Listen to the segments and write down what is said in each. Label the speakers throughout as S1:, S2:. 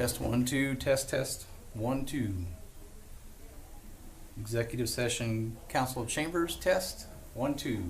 S1: Test 1 2, test 1 2. Executive session, Council of Chambers test 1 2.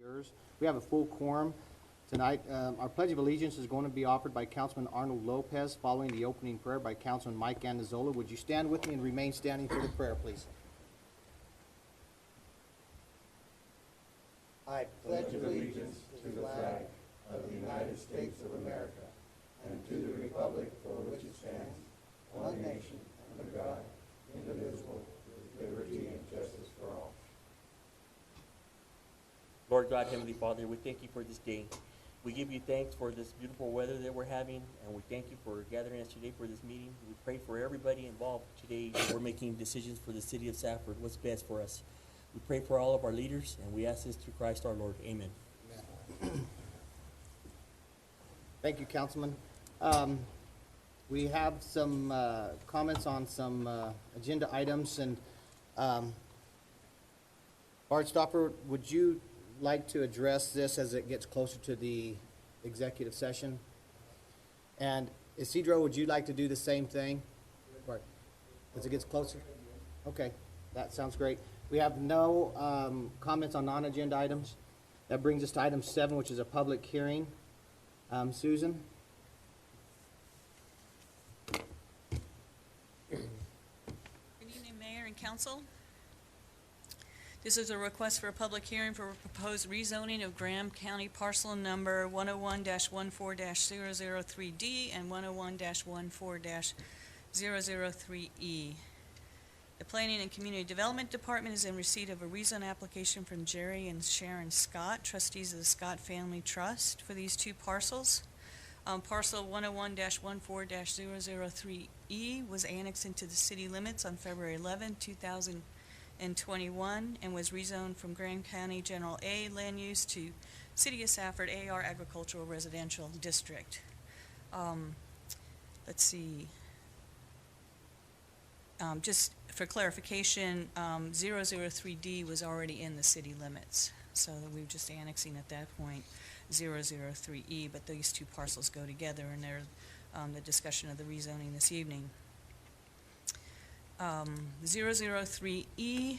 S2: Yours. We have a full quorum tonight. Our Pledge of Allegiance is going to be offered by Councilman Arnold Lopez, following the opening prayer by Councilman Mike Andazola. Would you stand with me and remain standing for the prayer, please?
S3: I pledge allegiance to the flag of the United States of America and to the republic for which it stands, one nation, under God, indivisible, with liberty and justice for all.
S4: Lord God, Heavenly Father, we thank you for this day. We give you thanks for this beautiful weather that we're having, and we thank you for gathering us today for this meeting. We pray for everybody involved today. We're making decisions for the city of Safford, what's best for us. We pray for all of our leaders, and we ask this through Christ our Lord. Amen.
S2: Thank you, Councilman. We have some comments on some agenda items, and Bart Stopper, would you like to address this as it gets closer to the executive session? And Isidro, would you like to do the same thing? Bart, as it gets closer? Okay, that sounds great. We have no comments on non-agenda items. That brings us to item 7, which is a public hearing. Susan?
S5: Good evening, Mayor and Council. This is a request for a public hearing for a proposed rezoning of Graham County parcel number 101-14-003D and 101-14-003E. The Planning and Community Development Department is in receipt of a rezone application from Jerry and Sharon Scott, trustees of the Scott Family Trust, for these two parcels. Parcel 101-14-003E was annexed into the city limits on February 11, 2021, and was rezoned from Graham County General A land use to City of Safford AR Agricultural Residential District. Let's see. Just for clarification, 003D was already in the city limits, so we were just annexing at that point 003E, but these two parcels go together, and they're the discussion of the rezoning this evening. 003D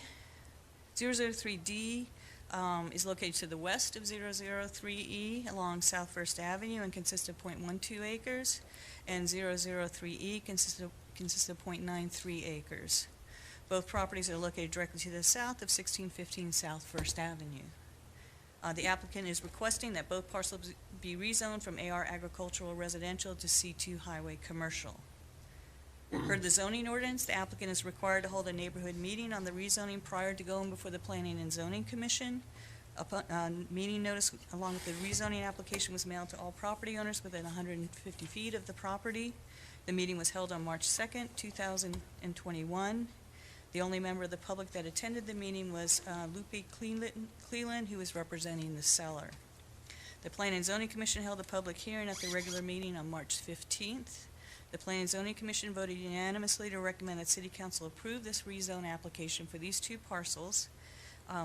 S5: is located to the west of 003E along South First Avenue and consists of 0.12 acres, and 003E consists of 0.93 acres. Both properties are located directly to the south of 1615 South First Avenue. The applicant is requesting that both parcels be rezoned from AR Agricultural Residential to C2 Highway Commercial. Per the zoning ordinance, the applicant is required to hold a neighborhood meeting on the rezoning prior to going before the Planning and Zoning Commission. A meeting notice along with the rezoning application was mailed to all property owners within 150 feet of the property. The meeting was held on March 2nd, 2021. The only member of the public that attended the meeting was Lupe Cleland, who was representing the seller. The Planning and Zoning Commission held a public hearing at the regular meeting on March 15th. The Planning and Zoning Commission voted unanimously to recommend that City Council approve this rezone application for these two parcels,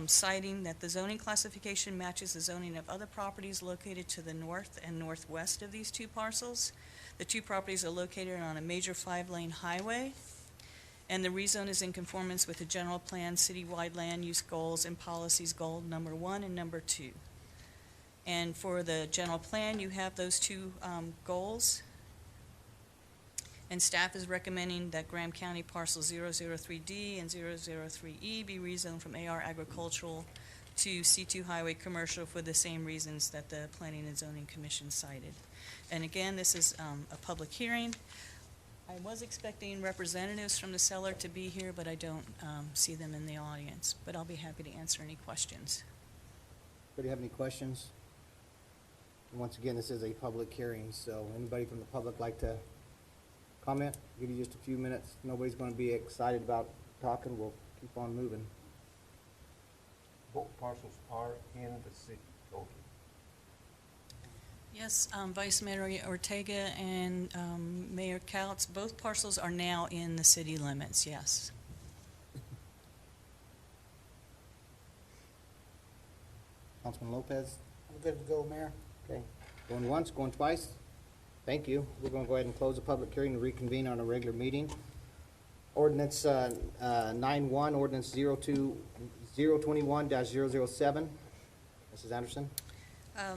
S5: citing that the zoning classification matches the zoning of other properties located to the north and northwest of these two parcels. The two properties are located on a major 5-lane highway, and the rezone is in conformance with the general plan, citywide land use goals and policies, goal number 1 and number 2. And for the general plan, you have those two goals. And staff is recommending that Graham County parcel 003D and 003E be rezoned from AR Agricultural to C2 Highway Commercial for the same reasons that the Planning and Zoning Commission cited. And again, this is a public hearing. I was expecting representatives from the seller to be here, but I don't see them in the audience. But I'll be happy to answer any questions.
S2: Anybody have any questions? And once again, this is a public hearing, so anybody from the public like to comment? Give you just a few minutes. Nobody's going to be excited about talking. We'll keep on moving.
S6: Both parcels are in the city, okay.
S5: Yes, Vice Mayor Ortega and Mayor Couts, both parcels are now in the city limits, yes.
S2: Councilman Lopez?
S3: I'm good to go, Mayor.
S2: Okay. Going once, going twice? Thank you. We're going to go ahead and close the public hearing and reconvene on a regular meeting. Ordinance 9-1, ordinance 021-007. Mrs. Anderson?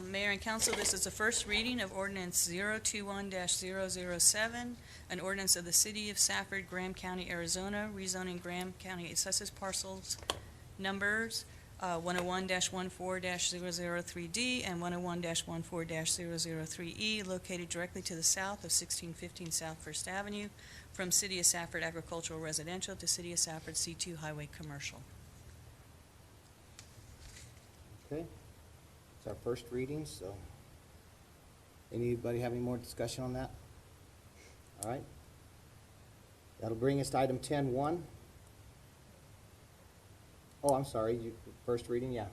S5: Mayor and council, this is the first reading of ordinance 021-007, an ordinance of the city of Safford, Graham County, Arizona, rezoning Graham County assessors parcels numbers 101-14-003D and 101-14-003E located directly to the south of 1615 South First Avenue from City of Safford Agricultural Residential to City of Safford C2 Highway Commercial.
S2: Okay. It's our first reading, so anybody have any more discussion on that? All right. That'll bring us to item 10-1. Oh, I'm sorry, first reading, yeah.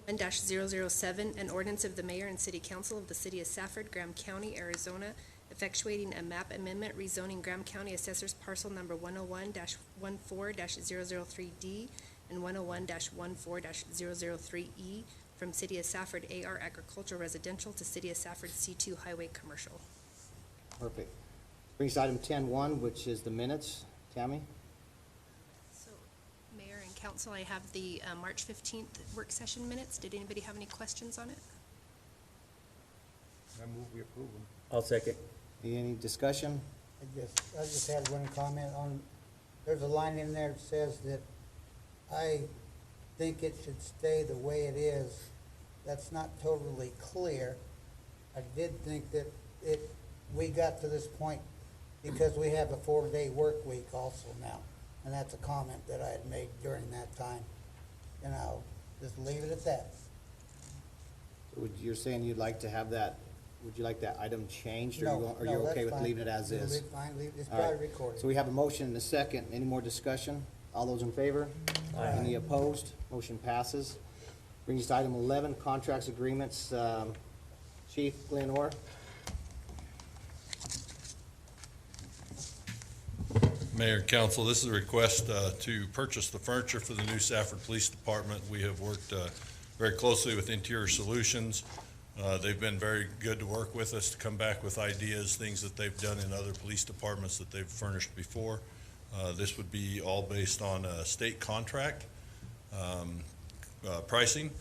S7: 1-007, an ordinance of the mayor and city council of the city of Safford, Graham County, Arizona, effectuating a map amendment rezoning Graham County assessors parcel number 101-14-003D and 101-14-003E from City of Safford AR Agricultural Residential to City of Safford C2 Highway Commercial.
S2: Perfect. Brings us to item 10-1, which is the minutes. Tammy?
S7: So, Mayor and Council, I have the March 15th work session minutes. Did anybody have any questions on it?
S6: I move we approve them.
S4: I'll second.
S2: Any discussion?
S3: I just had one comment on, there's a line in there that says that I think it should stay the way it is. That's not totally clear. I did think that we got to this point because we have a 4-day work week also now. And that's a comment that I had made during that time. And I'll just leave it at that.
S2: You're saying you'd like to have that, would you like that item changed?
S3: No,
S2: Or you're
S3: no,
S2: okay
S3: that's
S2: with
S3: fine.
S2: leaving it as is?
S3: Leave it fine, it's
S2: All right.
S3: probably recorded.
S2: So we have a motion and a second. Any more discussion? All those in favor?
S4: Aye.
S2: Any opposed? Motion passes. Brings us to item 11, contracts, agreements. Chief Glenn Orr.
S8: Mayor and Council, this is a request to purchase the furniture for the new Safford Police Department. We have worked very closely with Interior Solutions. They've been very good to work with us to come back with ideas, things that they've done in other police departments that they've furnished before. This would be all based on a state contract pricing,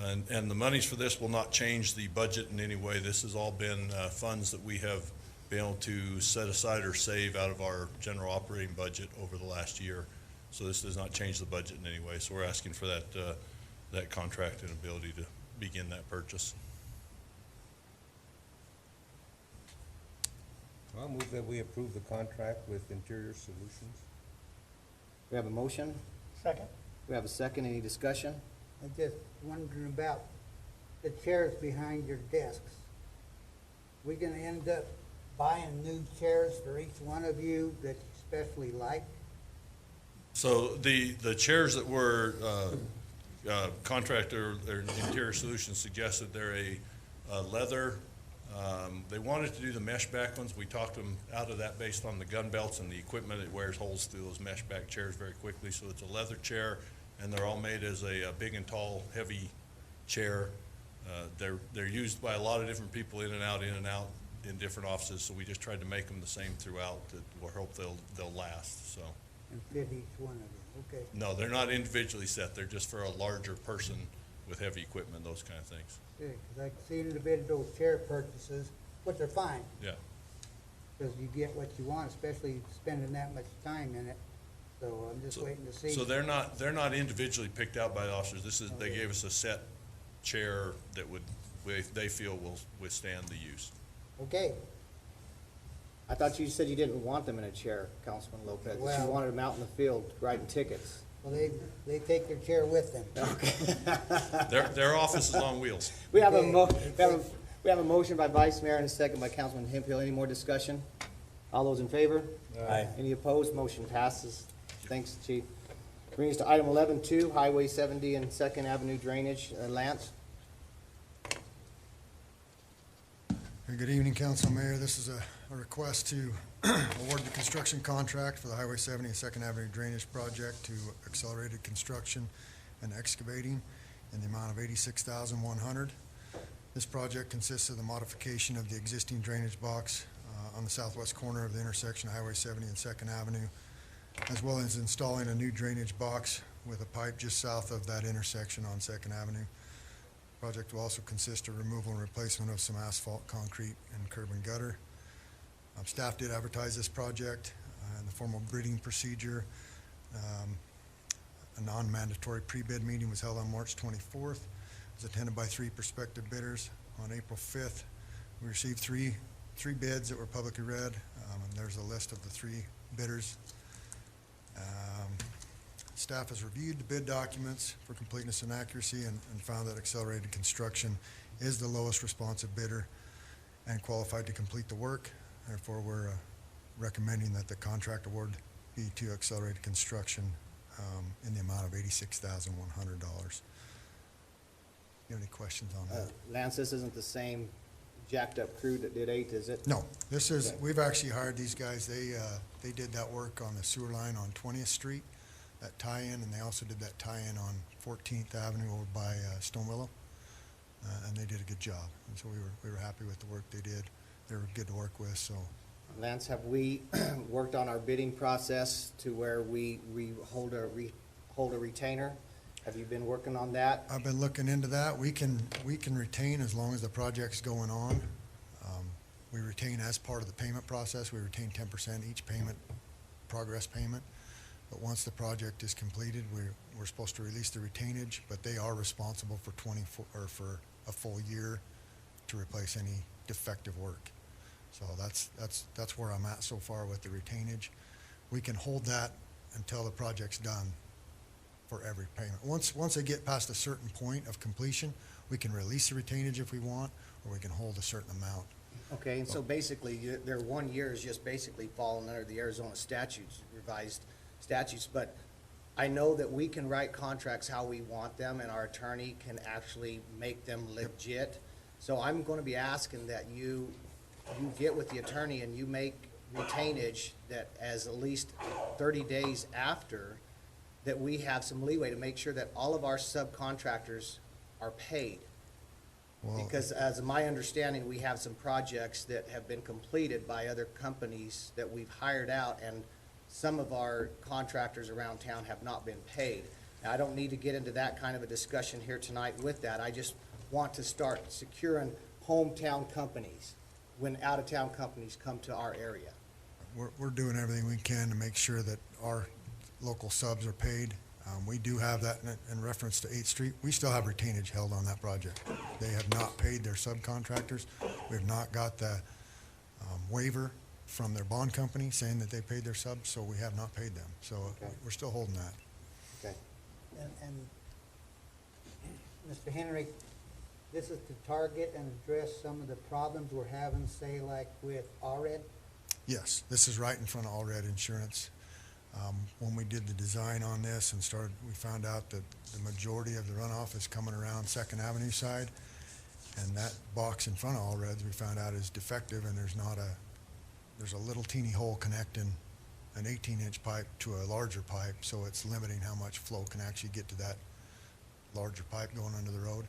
S8: and the monies for this will not change the budget in any way. This has all been funds that we have been able to set aside or save out of our general operating budget over the last year. So this does not change the budget in any way. So we're asking for that that contract and ability to begin that purchase.
S6: I'll move that we approve the contract with Interior Solutions.
S2: We have a motion.
S3: Second.
S2: We have a second. Any discussion?
S3: I'm just wondering about the chairs behind your desks. We gonna end up buying new chairs for each one of you that you especially like?
S8: So the chairs that were contractor or Interior Solutions suggested they're a leather. They wanted to do the mesh back ones. We talked them out of that based on the gun belts and the equipment. It wears holes through those mesh back chairs very quickly. So it's a leather chair, and they're all made as a big and tall, heavy chair. They're used by a lot of different people in and out in different offices. So we just tried to make them the same throughout. We'll hope they'll last. So.
S3: And fit each one of you, okay.
S8: No, they're not individually set. They're just for a larger person with heavy equipment, those kind of things.
S3: Yeah, 'cause I see individual chair purchases, which are fine,
S8: Yeah.
S3: because you get what you want, especially spending that much time in it. So I'm just waiting to see.
S8: So they're not individually picked out by the officers. They gave us a set chair that they feel will withstand the use.
S3: Okay,
S2: I thought you said you didn't want them in a chair, Councilman Lopez, that you
S3: Well-
S2: wanted them out in the field writing tickets.
S3: well, they take their chair with them.
S8: Their office is on wheels.
S2: We have a
S3: Okay.
S2: we have a motion by Vice Mayor and a second by Councilman Hemphill. Any more discussion? All those in favor?
S4: Aye.
S2: Any opposed? Motion passes. Thanks, Chief. Brings us to item 11-2, Highway 70 and Second Avenue drainage. Lance?
S9: Good evening, Council Mayor. This is a request to award the construction contract for the Highway 70 and Second Avenue Drainage Project to Accelerated Construction and Excavating in the amount of $86,100. This project consists of the modification of the existing drainage box on the southwest corner of the intersection of Highway 70 and Second Avenue, as well as installing a new drainage box with a pipe just south of that intersection on Second Avenue. Project will also consist of removal and replacement of some asphalt, concrete, and curb and gutter. Staff did advertise this project in the formal bidding procedure. A non-mandatory pre-bid meeting was held on March 24th. It was attended by 3 prospective bidders. On April 5th, we received three bids that were publicly read, and there's a list of the 3 bidders. Staff has reviewed the bid documents for completeness and accuracy and found that Accelerated Construction is the lowest responsive bidder and qualified to complete the work. Therefore, we're recommending that the contract award be to Accelerated Construction in the amount of $86,100. You have any questions on that?
S2: Lance, this isn't the same jacked up crew that did 8, is it?
S9: No, this is,
S2: Okay.
S9: we've actually hired these guys. They did that work on the sewer line on 20th Street, that tie-in, and they also did that tie-in on 14th Avenue over by Stone Willow. And they did a good job. And so we were happy with the work they did. They were good to work with, so.
S2: Lance, have we worked on our bidding process to where we hold a retainer? Have you been working on that?
S9: I've been looking into that. We can retain as long as the project's going on. We retain as part of the payment process. We retain 10% each payment, progress payment. But once the project is completed, we're supposed to release the retainage, but they are responsible for for a full year to replace any defective work. So that's where I'm at so far with the retainage. We can hold that until the project's done for every payment. Once they get past a certain point of completion, we can release the retainage if we want, or we can hold a certain amount.
S2: Okay, and so basically, their 1 year is just basically falling under the Arizona statutes, revised statutes, but I know that we can write contracts how we want them, and our attorney can actually make them legit. So I'm gonna be asking that you get with the attorney and you make retainage that as at least 30 days after, that we have some leeway to make sure that all of our subcontractors are paid.
S9: Well,
S2: Because as my understanding, we have some projects that have been completed by other companies that we've hired out, and some of our contractors around town have not been paid. Now, I don't need to get into that kind of a discussion here tonight with that. I just want to start securing hometown companies when out-of-town companies come to our area.
S9: we're doing everything we can to make sure that our local subs are paid. We do have that in reference to 8th Street. We still have retainage held on that project. They have not paid their subcontractors. We have not got the waiver from their bond company saying that they paid their subs, so we have not paid them. So
S2: Okay.
S9: we're still holding that.
S2: Okay.
S3: And Mr. Henry, this is to target and address some of the problems we're having, say like with RED?
S9: Yes, this is right in front of All Red Insurance. When we did the design on this and we found out that the majority of the runoff is coming around Second Avenue side, and that box in front of All Reds we found out is defective, and there's a little teeny hole connecting an 18-inch pipe to a larger pipe, so it's limiting how much flow can actually get to that larger pipe going under the road.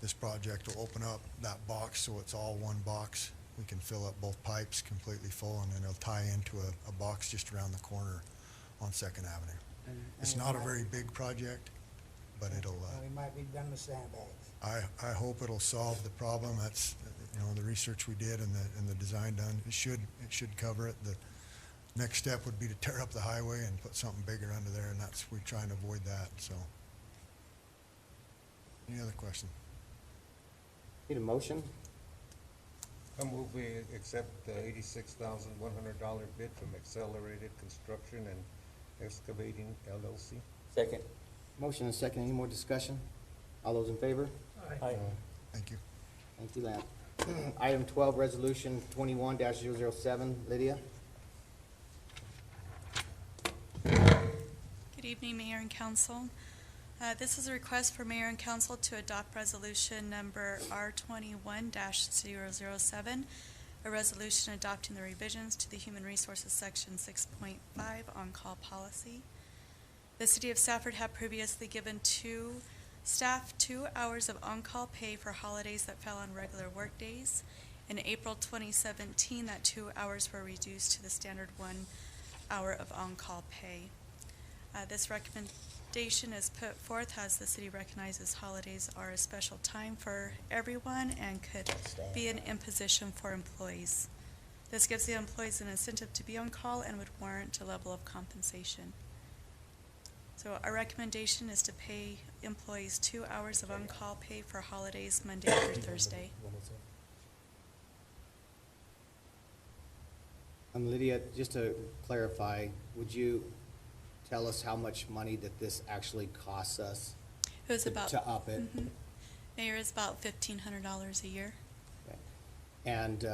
S9: This project will open up that box so it's all one box. We can fill up both pipes completely full, and then it'll tie into a box just around the corner on Second Avenue. It's not a very big project, but it'll,
S3: We might be done with sandbags.
S9: I hope it'll solve the problem. That's, the research we did and the design done, it should cover it. The next step would be to tear up the highway and put something bigger under there, and we're trying to avoid that, so. Any other question?
S2: Need a motion?
S6: I move we accept the $86,100 bid from Accelerated Construction and Excavating LLC.
S4: Second.
S2: Motion and second. Any more discussion? All those in favor?
S4: Aye.
S9: Thank you.
S2: Thank you, Lance. Item 12, Resolution 21-007. Lydia?
S10: Good evening, Mayor and Council. This is a request for Mayor and Council to adopt Resolution Number R21-007, a resolution adopting the revisions to the Human Resources Section 6.5 on-call policy. The City of Safford had previously given staff 2 hours of on-call pay for holidays that fell on regular workdays. In April 2017, that 2 hours were reduced to the standard 1 hour of on-call pay. This recommendation is put forth as the city recognizes holidays are a special time for everyone and could be an imposition for employees. This gives the employees an incentive to be on call and would warrant a level of compensation. So our recommendation is to pay employees 2 hours of on-call pay for holidays, Monday through Thursday.
S2: Lydia, just to clarify, would you tell us how much money that this actually costs us
S10: It was about,
S2: to up it?
S10: Mhm. Mayor, is about $1,500 a year.
S2: Okay. And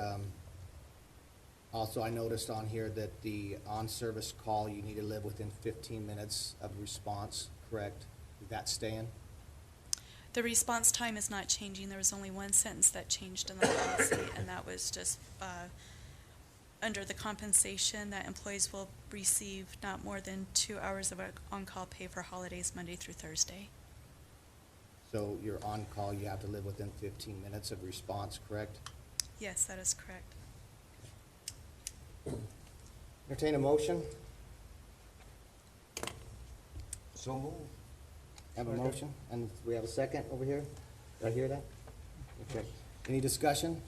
S2: also, I noticed on here that the on-service call, you need to live within 15 minutes of response, correct? Is that staying?
S10: The response time is not changing. There was only one sentence that changed in the policy, and that was just under the compensation that employees will receive not more than 2 hours of on-call pay for holidays, Monday through Thursday.
S2: So you're on call, you have to live within 15 minutes of response, correct?
S10: Yes, that is correct.
S2: Entertain a motion?
S6: So move.
S2: Have a motion, and we have a second over here? Did I hear that? Okay. Any discussion?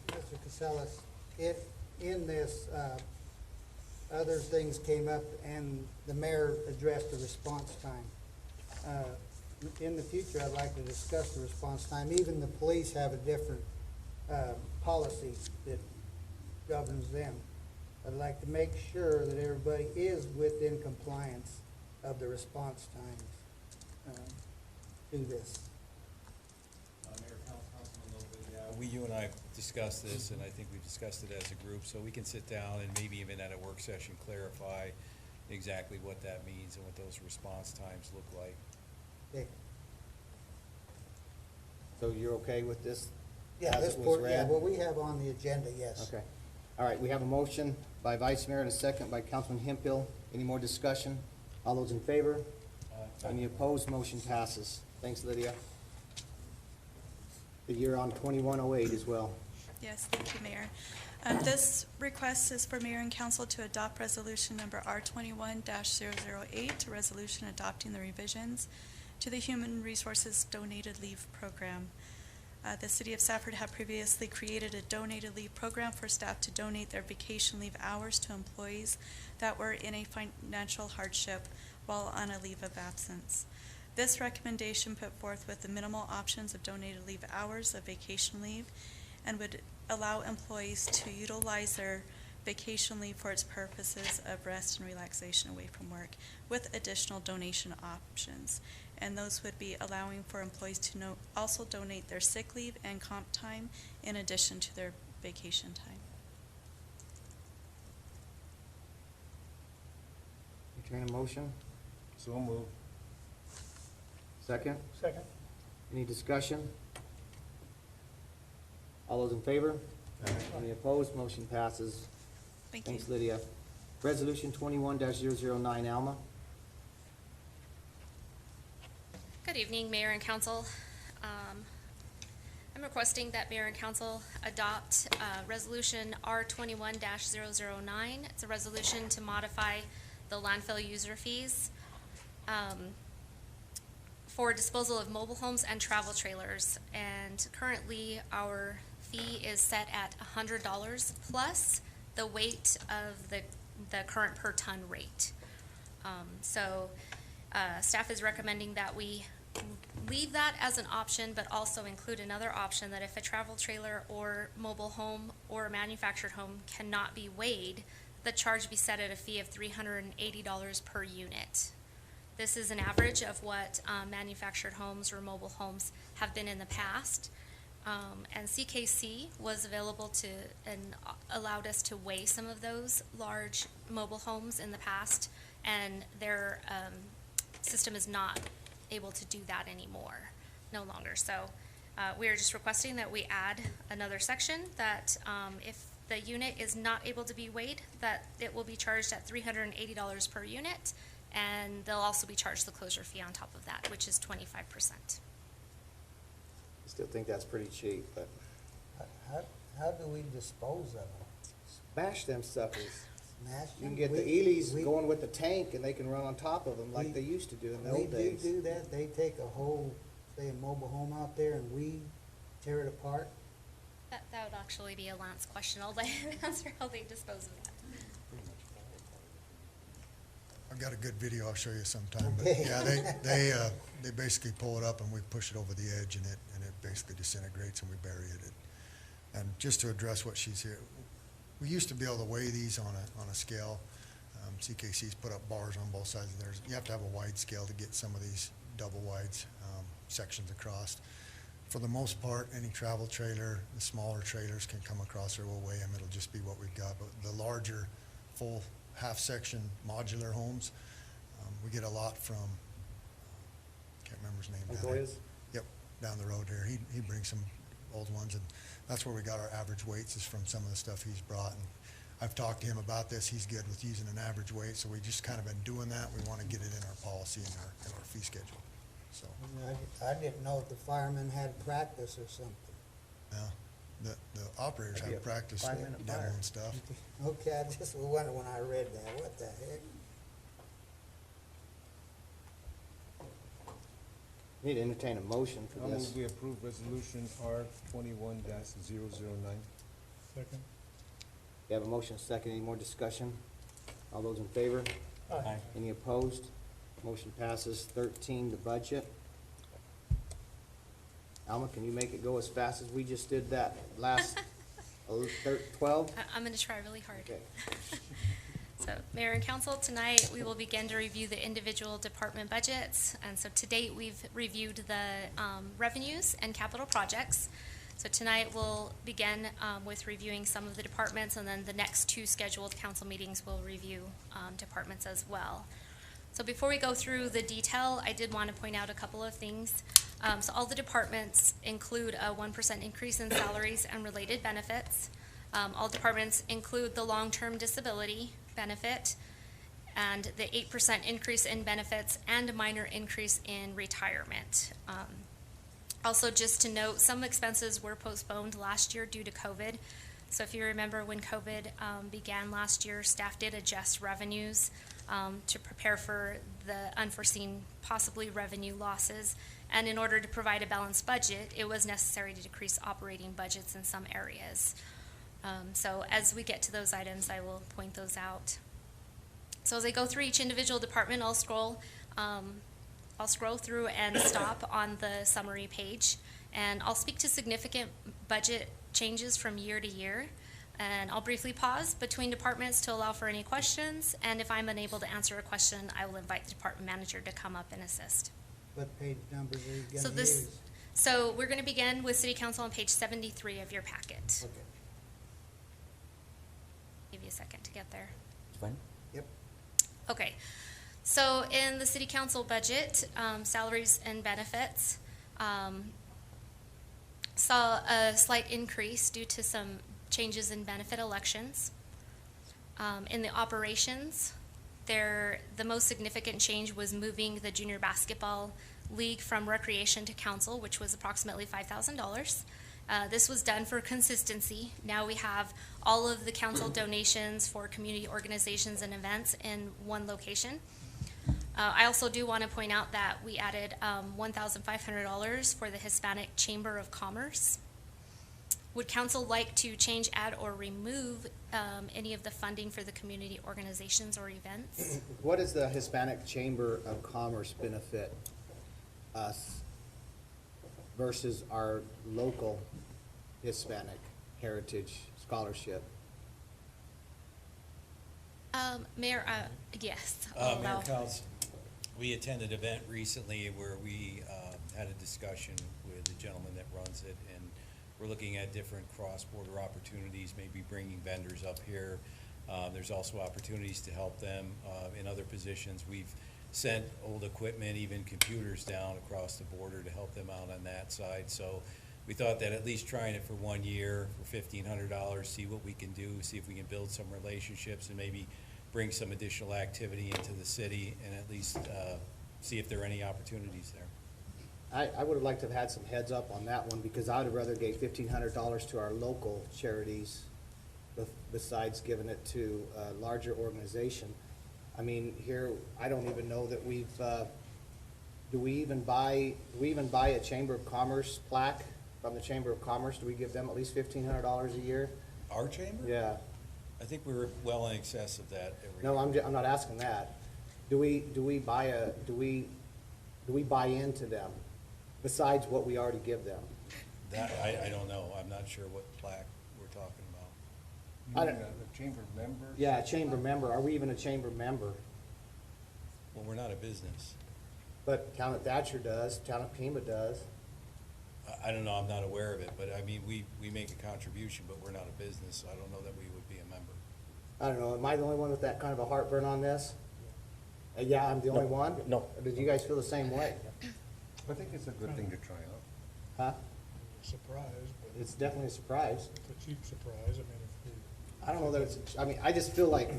S3: Mr. Casellas, if in this, other things came up and the mayor addressed the response time. In the future, I'd like to discuss the response time. Even the police have a different, policy that governs them. I'd like to make sure that everybody is within compliance of the response times, to this.
S11: Mayor, Councilman, you and I discussed this, and I think we discussed it as a group, so we can sit down and maybe even at a work session clarify exactly what that means and what those response times look like.
S3: Okay.
S2: So you're okay with this?
S3: Yeah,
S2: as
S3: this
S2: it was
S3: board, yeah,
S2: read?
S3: what we have on the agenda, yes.
S2: Okay. All right, we have a motion by Vice Mayor and a second by Councilman Hemphill. Any more discussion? All those in favor? Any opposed? Motion passes. Thanks, Lydia. You're on 2108 as well.
S10: Yes, thank you, Mayor. This request is for Mayor and Council to adopt resolution number R21-008, a resolution adopting the revisions to the Human Resources Donated Leave Program. The City of Safford had previously created a donated leave program for staff to donate their vacation leave hours to employees that were in a financial hardship while on a leave of absence. This recommendation put forth with the minimal options of donated leave hours of vacation leave and would allow employees to utilize their vacation leave for its purposes of rest and relaxation away from work with additional donation options. And those would be allowing for employees to also donate their sick leave and comp time in addition to their vacation time.
S2: Entertain a motion?
S6: So move.
S2: Second?
S3: Second.
S2: Any discussion? All those in favor? Any opposed? Motion passes.
S10: Thank you.
S2: Thanks, Lydia. Resolution 21-009, Alma.
S7: Good evening, Mayor and Council. I'm requesting that Mayor and Council adopt Resolution R21-009. It's a resolution to modify the landfill user fees for disposal of mobile homes and travel trailers. And currently, our fee is set at $100 plus the weight of the current per ton rate. Staff is recommending that we leave that as an option, but also include another option that if a travel trailer or mobile home or a manufactured home cannot be weighed, the charge be set at a fee of $380 per unit. This is an average of what manufactured homes or mobile homes have been in the past. And CKC was available to and allowed us to weigh some of those large mobile homes in the past, and their system is not able to do that anymore, no longer. So we are just requesting that we add another section that if the unit is not able to be weighed, that it will be charged at $380 per unit, and they'll also be charged the closure fee on top of that, which is 25%.
S2: I still think that's pretty cheap, but
S3: How do we dispose of them?
S2: smash them suckers. You can get the Ely's going with the tank and they can run on top of them like they used to do in the old days.
S3: We do that, they take a whole, say, a mobile home out there and we tear it apart.
S7: That would actually be a Lance question. I'll let him answer how they dispose of that.
S9: I've got a good video I'll show you sometime, but
S3: Okay.
S9: yeah, they basically pull it up and we push it over the edge and it basically disintegrates and we bury it. And just to address what she's here, we used to be able to weigh these on a scale. CKC's put up bars on both sides of theirs. You have to have a wide scale to get some of these double wides sections across. For the most part, any travel trailer, the smaller trailers can come across there, we'll weigh them, it'll just be what we've got. But the larger, full half-section modular homes, we get a lot from, can't remember his name. down there.
S2: Montoya's?
S9: Yep, down the road here. He brings some old ones, and that's where we got our average weights is from some of the stuff he's brought. And I've talked to him about this. He's good with using an average weight, so we just kind of been doing that. We want to get it in our policy and our fee schedule. So,
S3: I didn't know if the firemen had practice or something.
S9: the operators
S2: That'd be
S9: have
S2: a
S9: practice
S2: 5-minute fire.
S9: demoing stuff.
S3: Okay, I just wondered when I read that, what the heck?
S2: Need to entertain a motion for
S6: I
S2: this.
S6: move we approve resolution R 21-009.
S11: Second.
S2: You have a motion, second, any more discussion? All those in favor?
S4: Aye.
S2: Any opposed? Motion passes. 13, the budget. Alma, can you make it go as fast as we just did that last 12?
S7: I'm going to try really hard.
S2: Okay.
S7: So, Mayor and Council, tonight we will begin to review the individual department budgets. And so to date, we've reviewed the revenues and capital projects. So tonight we'll begin with reviewing some of the departments, and then the next two scheduled council meetings will review departments as well. So before we go through the detail, I did want to point out a couple of things. So all the departments include a 1% increase in salaries and related benefits. All departments include the long-term disability benefit and the 8% increase in benefits and a minor increase in retirement. Also, just to note, some expenses were postponed last year due to COVID. So if you remember when COVID began last year, staff did adjust revenues to prepare for the unforeseen possibly revenue losses. And in order to provide a balanced budget, it was necessary to decrease operating budgets in some areas. So as we get to those items, I will point those out. So as I go through each individual department, I'll scroll through and stop on the summary page. And I'll speak to significant budget changes from year to year. And I'll briefly pause between departments to allow for any questions. And if I'm unable to answer a question, I will invite the department manager to come up and assist.
S3: What page numbers are you
S7: So
S3: gonna
S7: this,
S3: use?
S7: so we're going to begin with City Council on page 73 of your packet.
S3: Okay.
S7: Give you a second to get there.
S4: Fine.
S3: Yep.
S7: Okay, so in the City Council budget, salaries and benefits saw a slight increase due to some changes in benefit elections. In the operations, the most significant change was moving the junior basketball league from recreation to council, which was approximately $5,000. This was done for consistency. Now we have all of the council donations for community organizations and events in one location. I also do want to point out that we added $1,500 for the Hispanic Chamber of Commerce. Would council like to change, add, or remove any of the funding for the community organizations or events?
S2: What does the Hispanic Chamber of Commerce benefit us versus our local Hispanic Heritage Scholarship?
S7: Mayor, yes.
S11: Mayor
S7: I'll allow-
S11: Council, we attended an event recently where we had a discussion with the gentleman that runs it, and we're looking at different cross-border opportunities, maybe bringing vendors up here. There's also opportunities to help them in other positions. We've sent old equipment, even computers down across the border to help them out on that side. So we thought that at least trying it for 1 year for $1,500, see what we can do, see if we can build some relationships and maybe bring some additional activity into the city and at least see if there are any opportunities there.
S2: I would have liked to have had some heads up on that one because I would have rather gave $1,500 to our local charities besides giving it to a larger organization. I mean, here, I don't even know that we've, do we even buy a Chamber of Commerce plaque from the Chamber of Commerce? Do we give them at least $1,500 a year?
S11: Our chamber?
S2: Yeah.
S11: I think we're well in excess of that every
S2: No,
S11: year.
S2: I'm not asking that. Do we buy into them besides what we already give them?
S11: That, I don't know. I'm not sure what plaque we're talking about.
S2: I
S6: You
S2: don't-
S6: mean the chamber members?
S2: Yeah, a chamber member. Are we even a chamber member?
S11: Well, we're not a business.
S2: But Town of Thatcher does, Town of Pima does.
S11: I don't know, I'm not aware of it, but I mean, we make a contribution, but we're not a business, so I don't know that we would be a member.
S2: I don't know, am I the only one with that kind of a heartburn on this? Yeah, I'm the only one?
S4: No.
S2: Or did you guys feel the same way?
S6: I think it's a good thing to try out.
S2: Huh?
S12: Surprise, but
S2: It's definitely a surprise.
S12: it's a cheap surprise. I mean, if you,
S2: I don't know that it's, I mean, I just feel like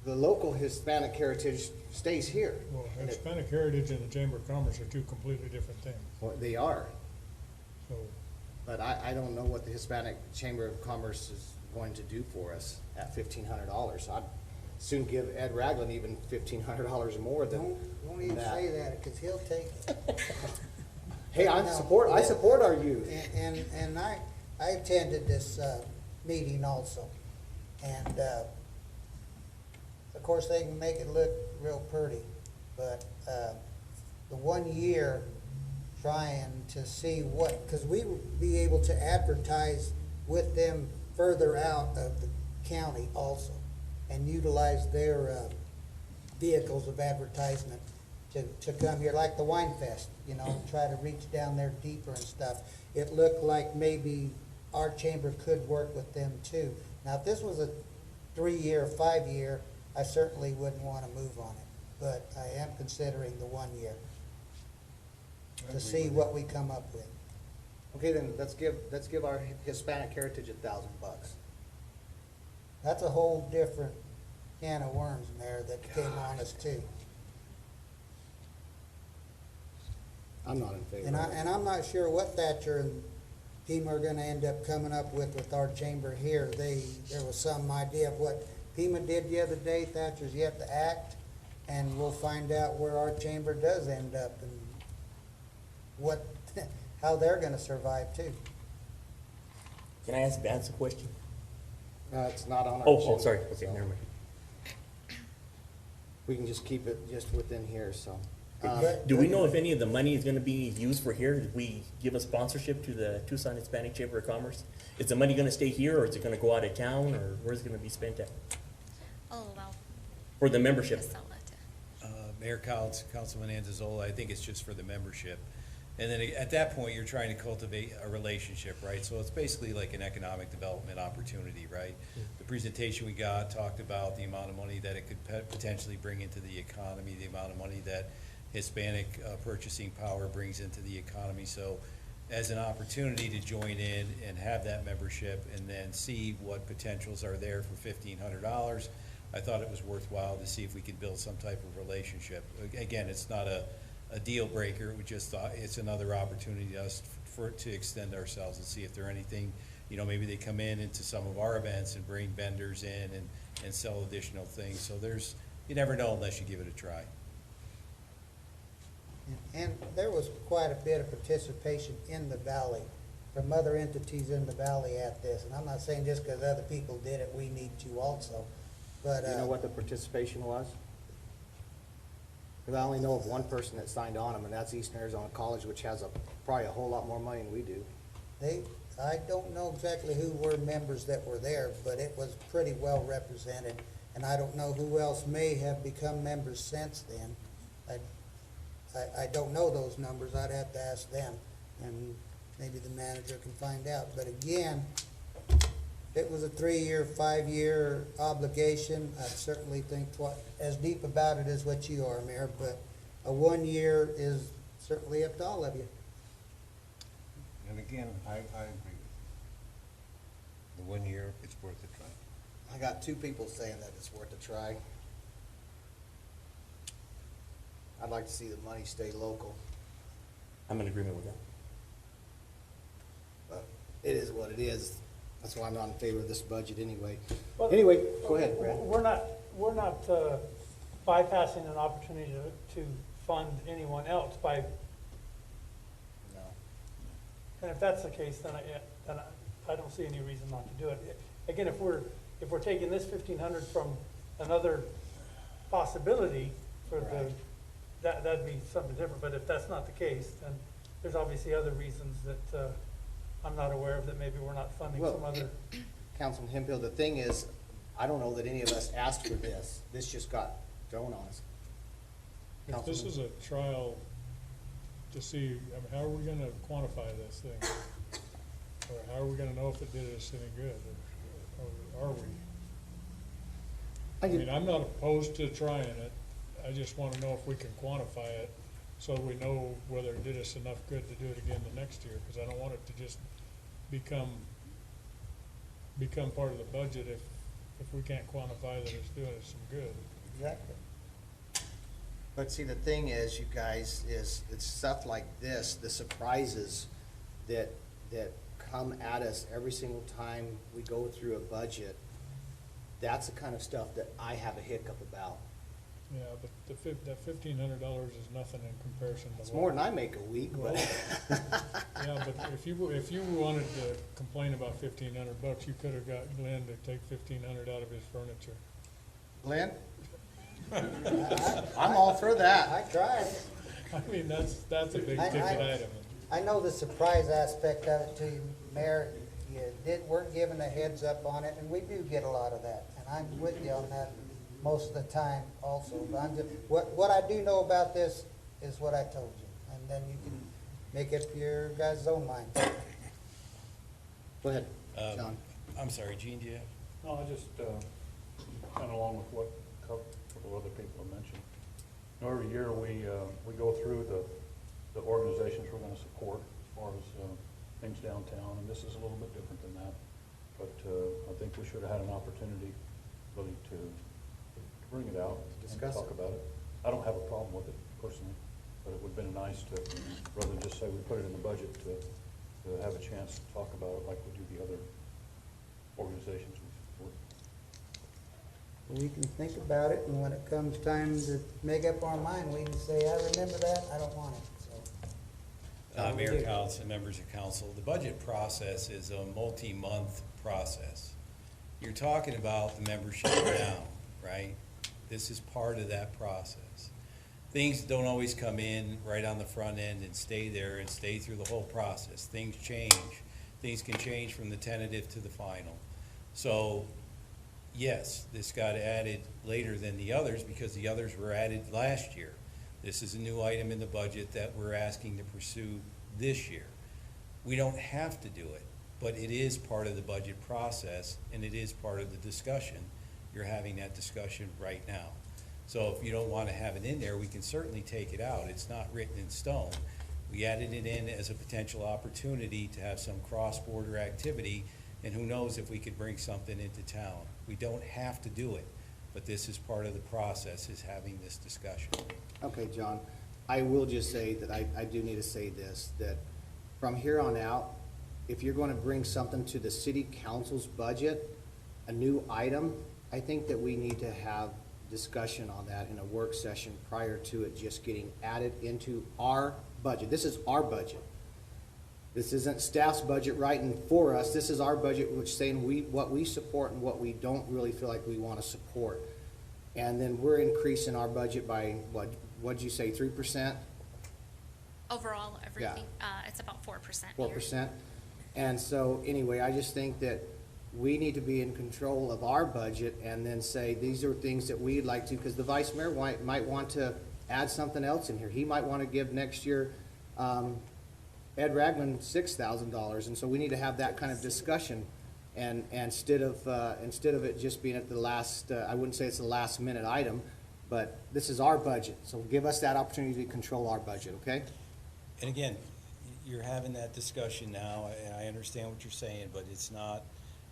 S2: the local Hispanic heritage stays here.
S12: well,
S2: And it-
S12: Hispanic Heritage and the Chamber of Commerce are two completely different things.
S2: Well, they are,
S12: So,
S2: but I don't know what the Hispanic Chamber of Commerce is going to do for us at $1,500. I'd soon give Ed Ragland even $1,500 more than
S3: Don't even
S2: that.
S3: say that, because he'll take it.
S2: Hey, I support our youth.
S3: And I attended this, meeting also. And, of course, they can make it look real pretty, but, the 1 year trying to see what, because we would be able to advertise with them further out of the county also, and utilize their, vehicles of advertisement to come here, like the Wine Fest, you know, and try to reach down there deeper and stuff. It looked like maybe our chamber could work with them too. Now, if this was a 3-year, 5-year, I certainly wouldn't want to move on it, but I am considering the 1 year to see what we come up with.
S2: Okay, then let's give our Hispanic heritage $1,000.
S3: That's a whole different can of worms, Mayor, that came on us too.
S2: I'm not in favor
S3: And
S2: of it.
S3: I'm not sure what Thatcher and Pima are gonna end up coming up with our chamber here. There was some idea of what Pima did the other day. Thatcher's yet to act, and we'll find out where our chamber does end up and what, how they're gonna survive too.
S4: Can I ask Vance a question?
S2: It's not on our.
S4: Oh,
S2: agenda,
S4: sorry, okay,
S2: so
S4: never mind.
S2: We can just keep it just within here, so.
S3: But-
S4: Do we know if any of the money is gonna be used for here? Did we give a sponsorship to the Tucson Hispanic Chamber of Commerce? Is the money gonna stay here, or is it gonna go out of town, or where's it gonna be spent at?
S7: Oh, well,
S4: For the membership?
S7: guess I'll let,
S11: Mayor Councilman Andazola, I think it's just for the membership. And then at that point, you're trying to cultivate a relationship, right? So it's basically like an economic development opportunity, right? The presentation we got talked about the amount of money that it could potentially bring into the economy, the amount of money that Hispanic purchasing power brings into the economy. So as an opportunity to join in and have that membership and then see what potentials are there for $1,500, I thought it was worthwhile to see if we could build some type of relationship. Again, it's not a deal breaker. We just thought it's another opportunity to extend ourselves and see if there anything, you know, maybe they come in into some of our events and bring vendors in and sell additional things. So you never know unless you give it a try.
S3: And there was quite a bit of participation in the valley from other entities in the valley at this. And I'm not saying just because other people did it, we need to also. But,
S2: Do you know what the participation was? Because I only know of one person that signed on them, and that's Eastern Arizona College, which has probably a whole lot more money than we do.
S3: I don't know exactly who were members that were there, but it was pretty well represented. And I don't know who else may have become members since then. I don't know those numbers. I'd have to ask them, and maybe the manager can find out. But again, if it was a 3-year, 5-year obligation, I certainly think as deep about it as what you are, Mayor, but a 1 year is certainly up to all of you.
S6: And again, I agree with you. The 1 year, it's worth a try.
S2: I got 2 people saying that it's worth a try. I'd like to see the money stay local,
S4: I'm in agreement with that.
S2: but it is what it is. That's why I'm not in favor of this budget anyway.
S13: Well,
S2: Anyway, go ahead, Brad.
S13: We're not bypassing an opportunity to fund anyone else by,
S2: No.
S13: and if that's the case, then I don't see any reason not to do it. Again, if we're taking this 1,500 from another possibility for
S2: Right.
S13: that'd be something different, but if that's not the case, then there's obviously other reasons that, I'm not aware of that maybe we're not funding
S2: Well,
S13: some other.
S2: Councilman Hemphill, the thing is, I don't know that any of us asked for this. This just got thrown on us.
S12: If this is a trial to see, I mean, how are we gonna quantify this thing? Or how are we gonna know if it did us any good, or are we? I mean, I'm not opposed to trying it, I just wanna know if we can quantify it, so we know whether it did us enough good to do it again the next year, cause I don't want it to just become part of the budget if we can't quantify that it's doing us some good.
S2: Exactly. But see, the thing is, you guys, is it's stuff like this, the surprises that come at us every single time we go through a budget. That's the kind of stuff that I have a hiccup about.
S12: Yeah, but that $1,500 is nothing in comparison to.
S2: It's more than I make a week, but.
S12: Yeah, but if you wanted to complain about $1,500, you could have got Glenn to take $1,500 out of his furniture.
S2: Glenn? I'm all for that.
S14: I tried.
S12: I mean, that's a big
S14: I-
S12: ticket
S14: I-
S12: item.
S14: I know the surprise aspect of it to you, Mayor. You weren't given a heads up on it, and we do get a lot of that. And I'm with you on that most of the time also. But I'm just, what I do know about this is what I told you. And then you can make up your guys' own mind.
S2: Go ahead, John.
S11: I'm sorry, Gene, do you have?
S15: No, I just, kind of along with what a couple other people have mentioned. You know, every year we go through the organizations we're gonna support as far as, things downtown, and this is a little bit different than that. But, I think we should have had an opportunity really to bring it out and
S2: Discuss
S15: talk
S2: it.
S15: about it. I don't have a problem with it personally, but it would've been nice to, rather than just say we put it in the budget, to have a chance to talk about it like we do the other organizations we support.
S14: We can think about it, and when it comes time to make up our mind, we can say, I remember that, I don't want it, so.
S11: Mayor, council, members of council, the budget process is a multi-month process. You're talking about the membership now, right? This is part of that process. Things don't always come in right on the front end and stay there and stay through the whole process. Things change. Things can change from the tentative to the final. So, yes, this got added later than the others because the others were added last year. This is a new item in the budget that we're asking to pursue this year. We don't have to do it, but it is part of the budget process and it is part of the discussion. You're having that discussion right now. So if you don't want to have it in there, we can certainly take it out. It's not written in stone. We added it in as a potential opportunity to have some cross-border activity, and who knows if we could bring something into town. We don't have to do it, but this is part of the process, is having this discussion.
S2: Okay, John, I will just say that I do need to say this, that from here on out, if you're going to bring something to the city council's budget, a new item, I think that we need to have discussion on that in a work session prior to it just getting added into our budget. This is our budget. This isn't staff's budget writing for us. This is our budget, which saying what we support and what we don't really feel like we want to support. And then we're increasing our budget by, what'd you say, 3%?
S7: Overall, everything, it's about 4%.
S2: 4%. And so, anyway, I just think that we need to be in control of our budget and then say, these are things that we'd like to, because the vice mayor might want to add something else in here. He might want to give next year, Ed Ragland $6,000, and so we need to have that kind of discussion. And instead of it just being at the last, I wouldn't say it's the last minute item, but this is our budget. So give us that opportunity to control our budget, okay?
S11: And again, you're having that discussion now, and I understand what you're saying, but it's not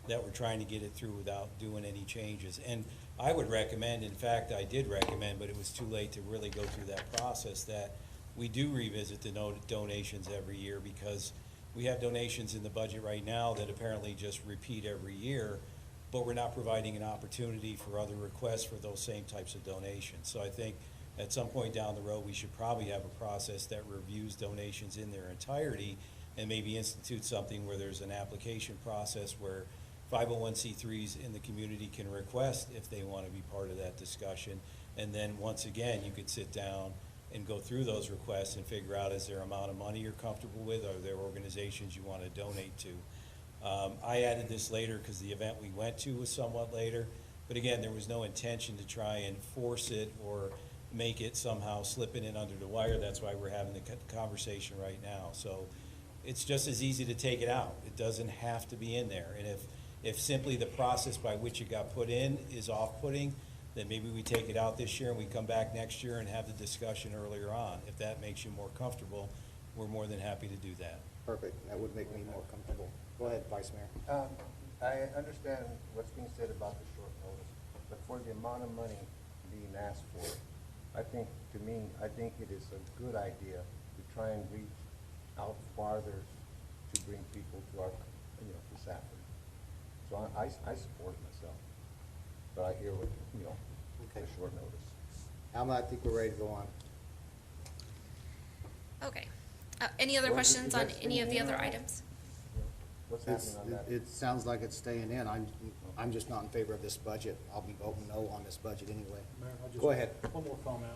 S11: that we're trying to get it through without doing any changes. And I would recommend, in fact, I did recommend, but it was too late to really go through that process, that we do revisit the donations every year, because we have donations in the budget right now that apparently just repeat every year, but we're not providing an opportunity for other requests for those same types of donations. So I think at some point down the road, we should probably have a process that reviews donations in their entirety and maybe institute something where there's an application process where 501c3s in the community can request if they want to be part of that discussion. And then once again, you could sit down and go through those requests and figure out, is there an amount of money you're comfortable with? Are there organizations you want to donate to? I added this later because the event we went to was somewhat later. But again, there was no intention to try and force it or make it somehow slipping in under the wire. That's why we're having the conversation right now. So it's just as easy to take it out. It doesn't have to be in there. And if simply the process by which it got put in is off-putting, then maybe we take it out this year and we come back next year and have the discussion earlier on. If that makes you more comfortable, we're more than happy to do that.
S2: Perfect, that would make me more comfortable. Go ahead, Vice Mayor.
S6: I understand what's being said about the short notice, but for the amount of money being asked for, I think it is a good idea to try and reach out farther to bring people to our, to Safford. So I support myself, but I hear what,
S2: Okay.
S6: the short notice.
S2: Alma, I think we're ready to go on.
S7: Okay. Any other
S6: Well,
S7: questions
S6: is
S7: on
S6: that
S7: any of the
S6: staying
S7: other
S6: in?
S7: items?
S6: What's happening on that?
S2: It sounds like it's staying in. I'm just not in favor of this budget. I'll be voting no on this budget anyway.
S15: Mayor, I just.
S2: Go ahead.
S15: One more comment,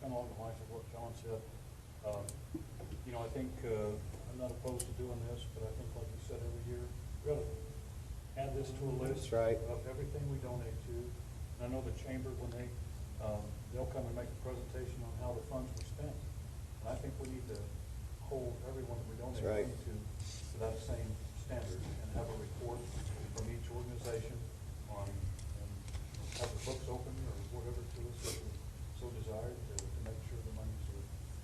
S15: kind of along the lines of what John said. I think, I'm not opposed to doing this, but I think like you said, every year, we gotta add this to a list.
S2: That's right.
S15: Of everything we donate to. And I know the chamber, when they'll come and make a presentation on how the funds were spent. And I think we need to hold everyone that we donate
S2: That's right.
S15: money to that same standard and have a report from each organization on, and have the books open or whatever to us if we so desired to make sure the monies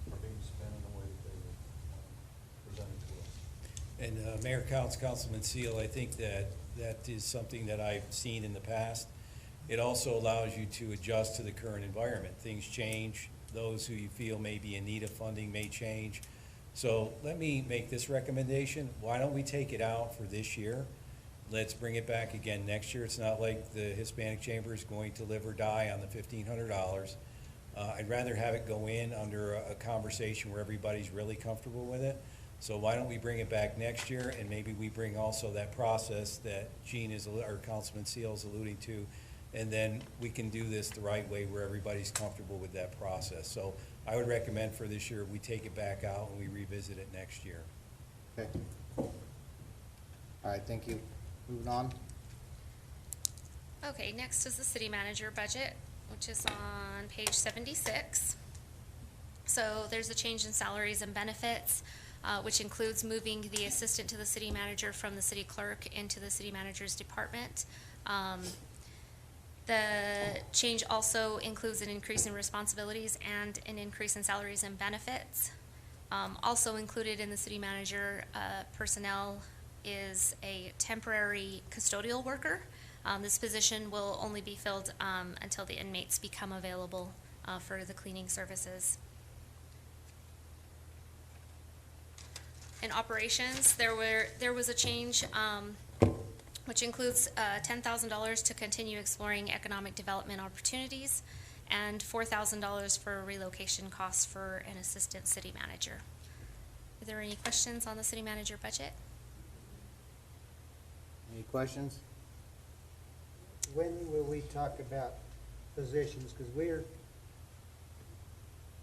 S15: are being spent in the way that they were presented to us.
S11: And Mayor, Councilman Seal, I think that is something that I've seen in the past. It also allows you to adjust to the current environment. Things change. Those who you feel may be in need of funding may change. So let me make this recommendation. Why don't we take it out for this year? Let's bring it back again next year. It's not like the Hispanic Chamber is going to live or die on the $1,500. I'd rather have it go in under a conversation where everybody's really comfortable with it. So why don't we bring it back next year, and maybe we bring also that process that Gene or Councilman Seal is alluding to, and then we can do this the right way where everybody's comfortable with that process. So I would recommend for this year, we take it back out and we revisit it next year.
S2: Okay. All right, thank you. Moving on.
S7: Okay, next is the city manager budget, which is on page 76. So there's a change in salaries and benefits, which includes moving the assistant to the city manager from the city clerk into the city manager's department. The change also includes an increase in responsibilities and an increase in salaries and benefits. Also included in the city manager personnel is a temporary custodial worker. This position will only be filled until the inmates become available for the cleaning services. In operations, there was a change which includes $10,000 to continue exploring economic development opportunities and $4,000 for relocation costs for an assistant city manager. Are there any questions on the city manager budget?
S2: Any questions?
S14: When will we talk about positions? Because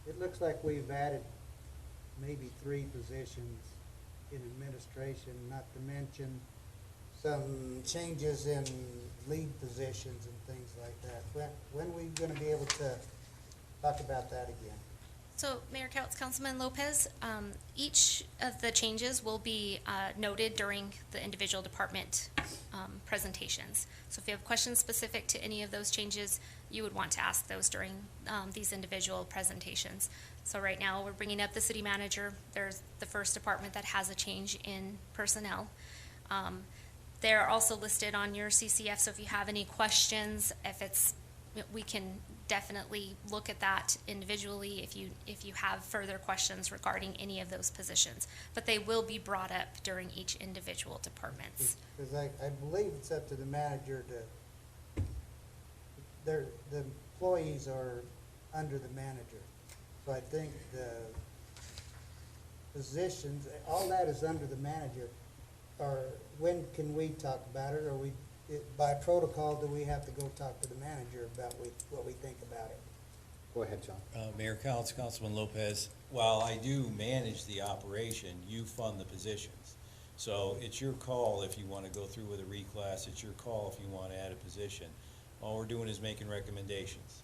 S14: it looks like we've added maybe 3 positions in administration, not to mention some changes in lead positions and things like that. When are we gonna be able to talk about that again?
S7: So, Mayor Couts, Councilman Lopez, each of the changes will be noted during the individual department presentations. So if you have questions specific to any of those changes, you would want to ask those during these individual presentations. So right now, we're bringing up the city manager. There's the first department that has a change in personnel. They're also listed on your CCF, so if you have any questions, we can definitely look at that individually if you have further questions regarding any of those positions. But they will be brought up during each individual departments.
S14: Because I believe it's up to the manager to, the employees are under the manager. So I think the positions, all that is under the manager. Or when can we talk about it? Or by protocol, do we have to go talk to the manager about what we think about it?
S2: Go ahead, John.
S11: Mayor, Councilman Lopez, while I do manage the operation, you fund the positions. So it's your call if you want to go through with a reclass, it's your call if you want to add a position. All we're doing is making recommendations.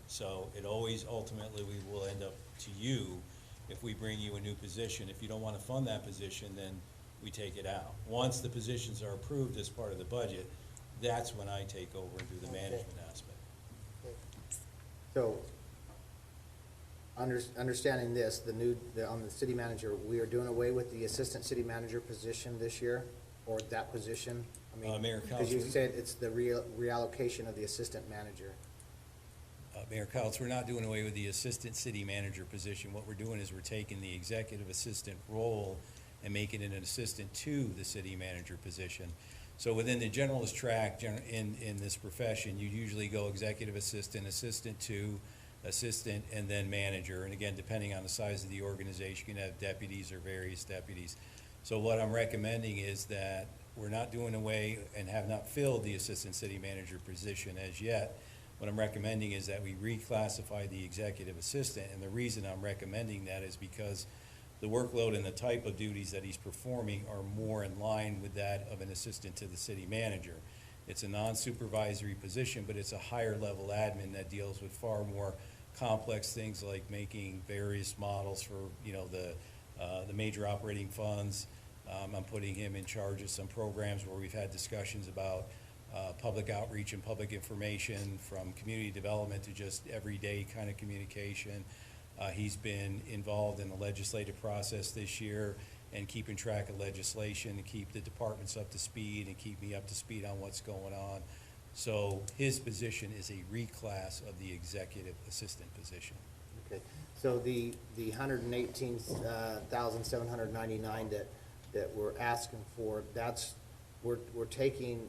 S11: So it always, ultimately, we will end up to you if we bring you a new position. If you don't want to fund that position, then we take it out. Once the positions are approved as part of the budget, that's when I take over and do the management aspect.
S2: So, understanding this, on the city manager, we are doing away with the assistant city manager position this year, or that position? I mean,
S11: Mayor,
S2: because you
S11: Council.
S2: said it's the reallocation of the assistant manager.
S11: Mayor Couts, we're not doing away with the assistant city manager position. What we're doing is we're taking the executive assistant role and making it an assistant to the city manager position. So within the generalist track in this profession, you usually go executive assistant, assistant to, assistant, and then manager. And again, depending on the size of the organization, you can have deputies or various deputies. So what I'm recommending is that we're not doing away and have not filled the assistant city manager position as yet. What I'm recommending is that we reclassify the executive assistant, and the reason I'm recommending that is because the workload and the type of duties that he's performing are more in line with that of an assistant to the city manager. It's a non-supervisory position, but it's a higher level admin that deals with far more complex things like making various models for, the major operating funds. I'm putting him in charge of some programs where we've had discussions about public outreach and public information, from community development to just everyday kind of communication. He's been involved in the legislative process this year and keeping track of legislation to keep the departments up to speed and keep me up to speed on what's going on. So his position is a reclass of the executive assistant position.
S2: Okay, so the 118,799 that we're asking for, we're taking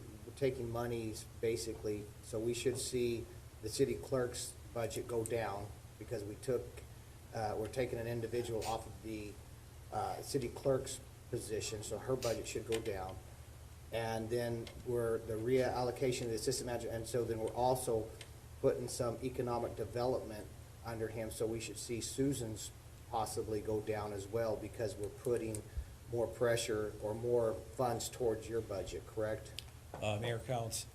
S2: monies basically, so we should see the city clerk's budget go down because we're taking an individual off of the city clerk's position, so her budget should go down. And then the reallocation of the assistant manager, and so then we're also putting some economic development under him, so we should see Susan's possibly go down as well because we're putting more pressure or more funds towards your budget, correct?
S11: Mayor Counts,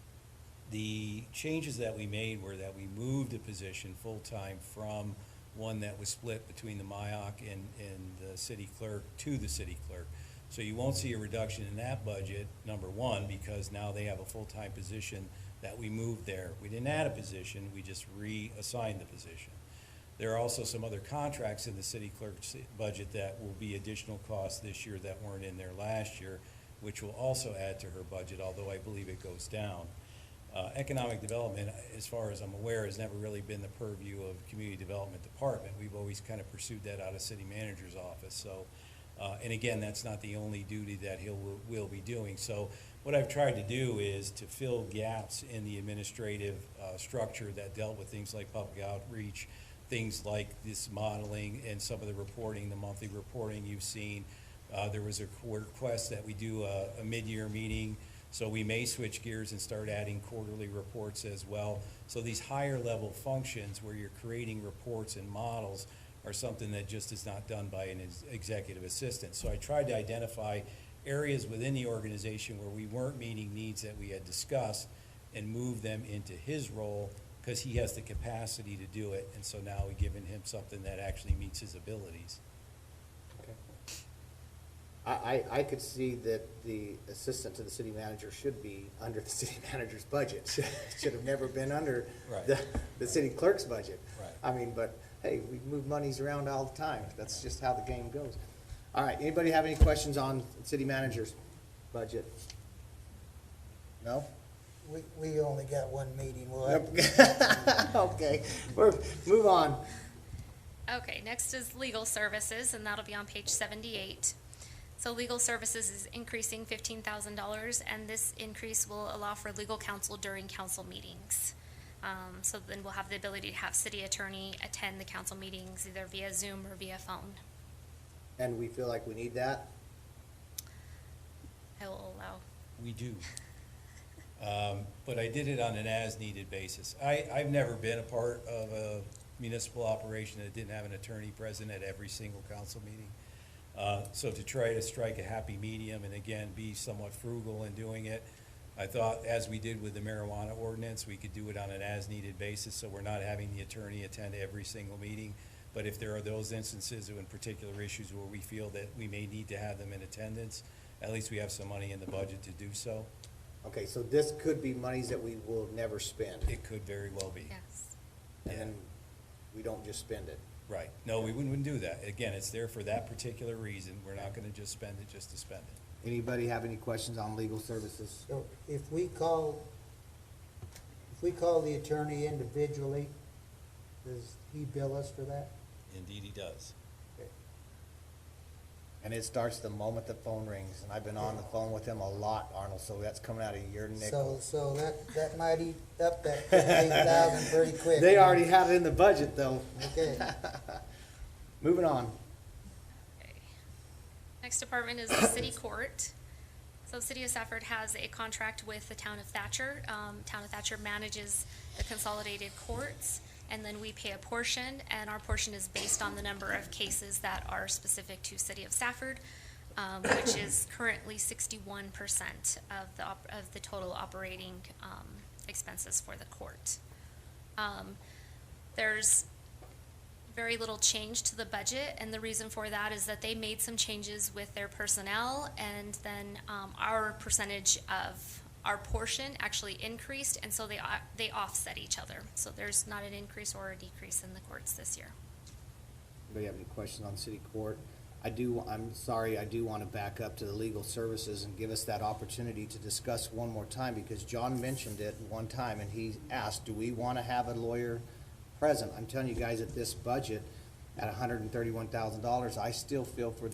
S11: the changes that we made were that we moved a position full-time from one that was split between the MIOC and the city clerk to the city clerk. So you won't see a reduction in that budget, number one, because now they have a full-time position that we moved there. We didn't add a position, we just reassigned the position. There are also some other contracts in the city clerk's budget that will be additional costs this year that weren't in there last year, which will also add to her budget, although I believe it goes down. Economic development, as far as I'm aware, has never really been the purview of community development department. We've always kind of pursued that out of city manager's office. So, and again, that's not the only duty that will be doing. So what I've tried to do is to fill gaps in the administrative structure that dealt with things like public outreach, things like this modeling and some of the reporting, the monthly reporting you've seen. There was a request that we do a mid-year meeting, so we may switch gears and start adding quarterly reports as well. So these higher level functions where you're creating reports and models are something that just is not done by an executive assistant. So I tried to identify areas within the organization where we weren't meeting needs that we had discussed and move them into his role because he has the capacity to do it. And so now we've given him something that actually meets his abilities.
S2: I could see that the assistant to the city manager should be under the city manager's budget. Should have never been under the city clerk's budget.
S11: Right.
S2: I mean, but hey, we move monies around all the time. That's just how the game goes. All right, anybody have any questions on city manager's budget? No?
S14: We only got one meeting, we'll have
S2: Okay, move on.
S7: Okay, next is legal services, and that'll be on page 78. So legal services is increasing $15,000, and this increase will allow for legal counsel during council meetings. So then we'll have the ability to have city attorney attend the council meetings either via Zoom or via phone.
S2: And we feel like we need that?
S7: I will allow.
S11: We do. But I did it on an as-needed basis. I've never been a part of a municipal operation that didn't have an attorney present at every single council meeting. So to try to strike a happy medium and again, be somewhat frugal in doing it, I thought, as we did with the marijuana ordinance, we could do it on an as-needed basis, so we're not having the attorney attend every single meeting. But if there are those instances in particular issues where we feel that we may need to have them in attendance, at least we have some money in the budget to do so.
S2: Okay, so this could be monies that we will never spend.
S11: It could very well be.
S7: Yes.
S2: And then we don't just spend it.
S11: Right. No, we wouldn't do that. Again, it's there for that particular reason. We're not gonna just spend it just to spend it.
S2: Anybody have any questions on legal services?
S14: So if we call the attorney individually, does he bill us for that?
S11: Indeed, he does.
S14: Okay.
S2: And it starts the moment the phone rings, and I've been on the phone with him a lot, Arnold, so that's coming out of your nickel.
S14: So that might eat up that 15,000 pretty quick.
S2: They already have it in the budget, though.
S14: Okay.
S2: Moving on.
S7: Okay. Next department is the city court. So City of Safford has a contract with the town of Thatcher. Town of Thatcher manages the consolidated courts, and then we pay a portion, and our portion is based on the number of cases that are specific to City of Safford, which is currently 61% of the total operating expenses for the court. There's very little change to the budget, and the reason for that is that they made some changes with their personnel, and then our percentage of our portion actually increased, and so they offset each other. So there's not an increase or a decrease in the courts this year.
S2: Anybody have any questions on city court? I'm sorry, I do want to back up to the legal services and give us that opportunity to discuss one more time, because John mentioned it one time, and he asked, do we want to have a lawyer present? I'm telling you guys, at this budget, at $131,000, I still feel for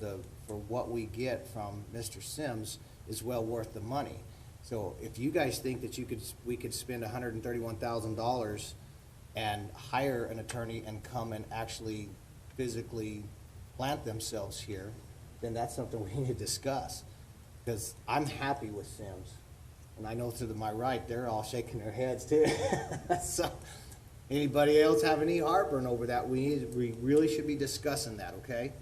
S2: what we get from Mr. Sims is well worth the money. So if you guys think that we could spend $131,000 and hire an attorney and come and actually physically plant themselves here, then that's something we need to discuss. Because I'm happy with Sims, and I know to my right, they're all shaking their heads too. So, anybody else have any heartburn over that? We really should be discussing that, okay?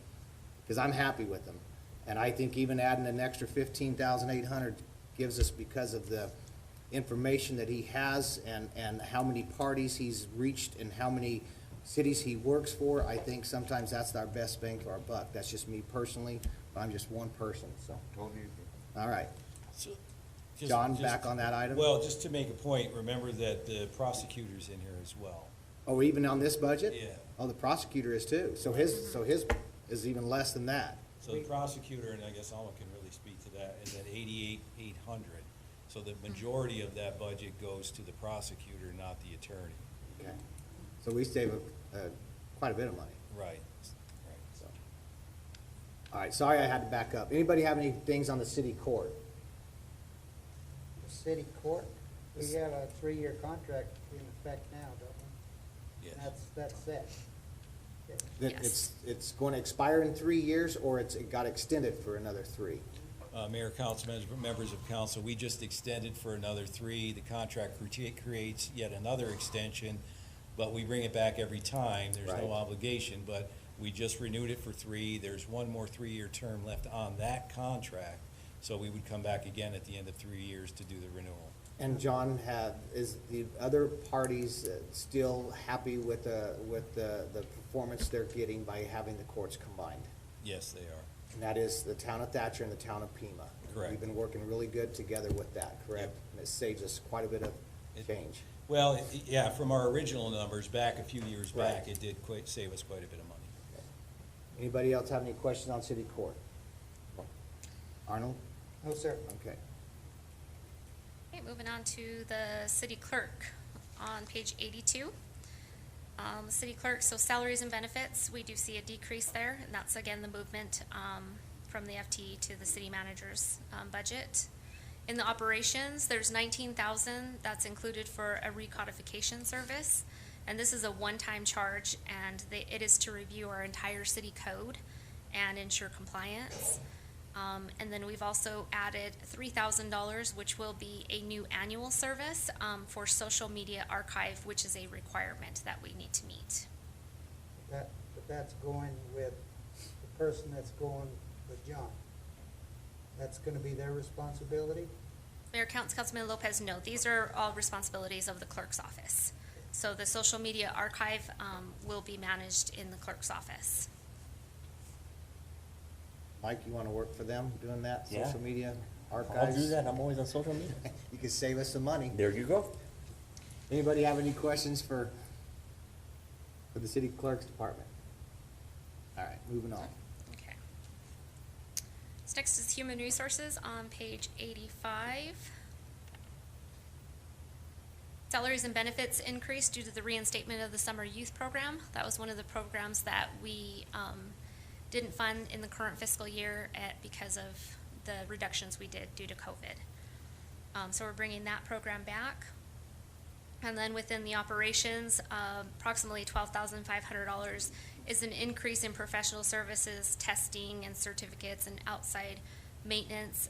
S2: Because I'm happy with them, and I think even adding an extra $15,800 gives us, because of the information that he has and how many parties he's reached and how many cities he works for, I think sometimes that's our best bang for our buck. That's just me personally, but I'm just one person, so.
S6: Totally agree.
S2: All right.
S11: So,
S2: John, back on that item?
S11: Well, just to make a point, remember that the prosecutor's in here as well.
S2: Oh, even on this budget?
S11: Yeah.
S2: Oh, the prosecutor is too. So his is even less than that.
S11: So the prosecutor, and I guess Alma can really speak to that, is at $88,800. So the majority of that budget goes to the prosecutor, not the attorney.
S2: Okay. So we save quite a bit of money.
S11: Right.
S2: So. All right, sorry I had to back up. Anybody have any things on the city court?
S14: The city court, we have a 3-year contract in effect now, don't we?
S11: Yes.
S14: That's set. Okay.
S7: Yes.
S2: It's going to expire in 3 years, or it got extended for another 3?
S11: Mayor, council members of council, we just extended for another 3. The contract creates yet another extension, but we bring it back every time. There's
S2: Right.
S11: no obligation, but we just renewed it for 3. There's one more 3-year term left on that contract, so we would come back again at the end of 3 years to do the renewal.
S2: And John, is the other parties still happy with the performance they're getting by having the courts combined?
S11: Yes, they are.
S2: And that is the town of Thatcher and the town of Pima.
S11: Correct.
S2: We've been working really good together with that, correct?
S11: Yep.
S2: And it saves us quite a bit of change.
S11: Well, yeah, from our original numbers back a few years back,
S2: Right.
S11: it did save us quite a bit of money.
S2: Anybody else have any questions on city court? Arnold?
S14: No, sir.
S2: Okay.
S7: Okay, moving on to the city clerk on page 82. City clerk, so salaries and benefits, we do see a decrease there, and that's again the movement from the FTE to the city manager's budget. In the operations, there's 19,000 that's included for a recodification service, and this is a one-time charge, and it is to review our entire city code and ensure compliance. And then we've also added $3,000, which will be a new annual service for social media archive, which is a requirement that we need to meet.
S14: But that's going with the person that's going with John. That's gonna be their responsibility?
S7: Mayor Councilman Lopez, no, these are all responsibilities of the clerk's office. So the social media archive will be managed in the clerk's office.
S2: Mike, you wanna work for them doing that,
S4: Yeah.
S2: social media
S4: I'll
S2: archives?
S4: do that, I'm always on social media.
S2: You could save us some money.
S4: There you go.
S2: Anybody have any questions for the city clerk's department? All right, moving on.
S7: Okay. So next is human resources on page 85. Salaries and benefits increased due to the reinstatement of the summer youth program. That was one of the programs that we didn't fund in the current fiscal year because of the reductions we did due to COVID. So we're bringing that program back. And then within the operations, approximately $12,500 is an increase in professional services, testing and certificates and outside maintenance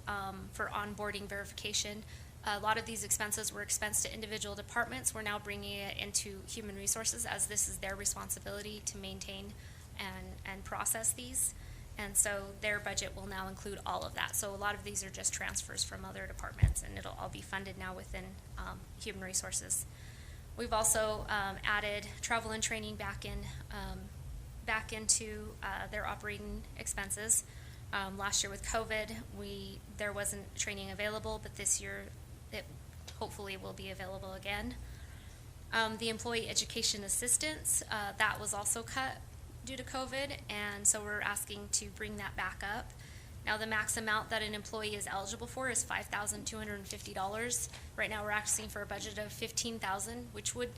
S7: for onboarding verification. A lot of these expenses were expensed to individual departments. We're now bringing it into human resources as this is their responsibility to maintain and process these. And so their budget will now include all of that. So a lot of these are just transfers from other departments, and it'll all be funded now within human resources. We've also added travel and training back into their operating expenses. Last year with COVID, there wasn't training available, but this year it hopefully will be available again. The employee education assistance, that was also cut due to COVID, and so we're asking to bring that back up. Now, the max amount that an employee is eligible for is $5,250. Right now, we're asking for a budget of $15,000, which would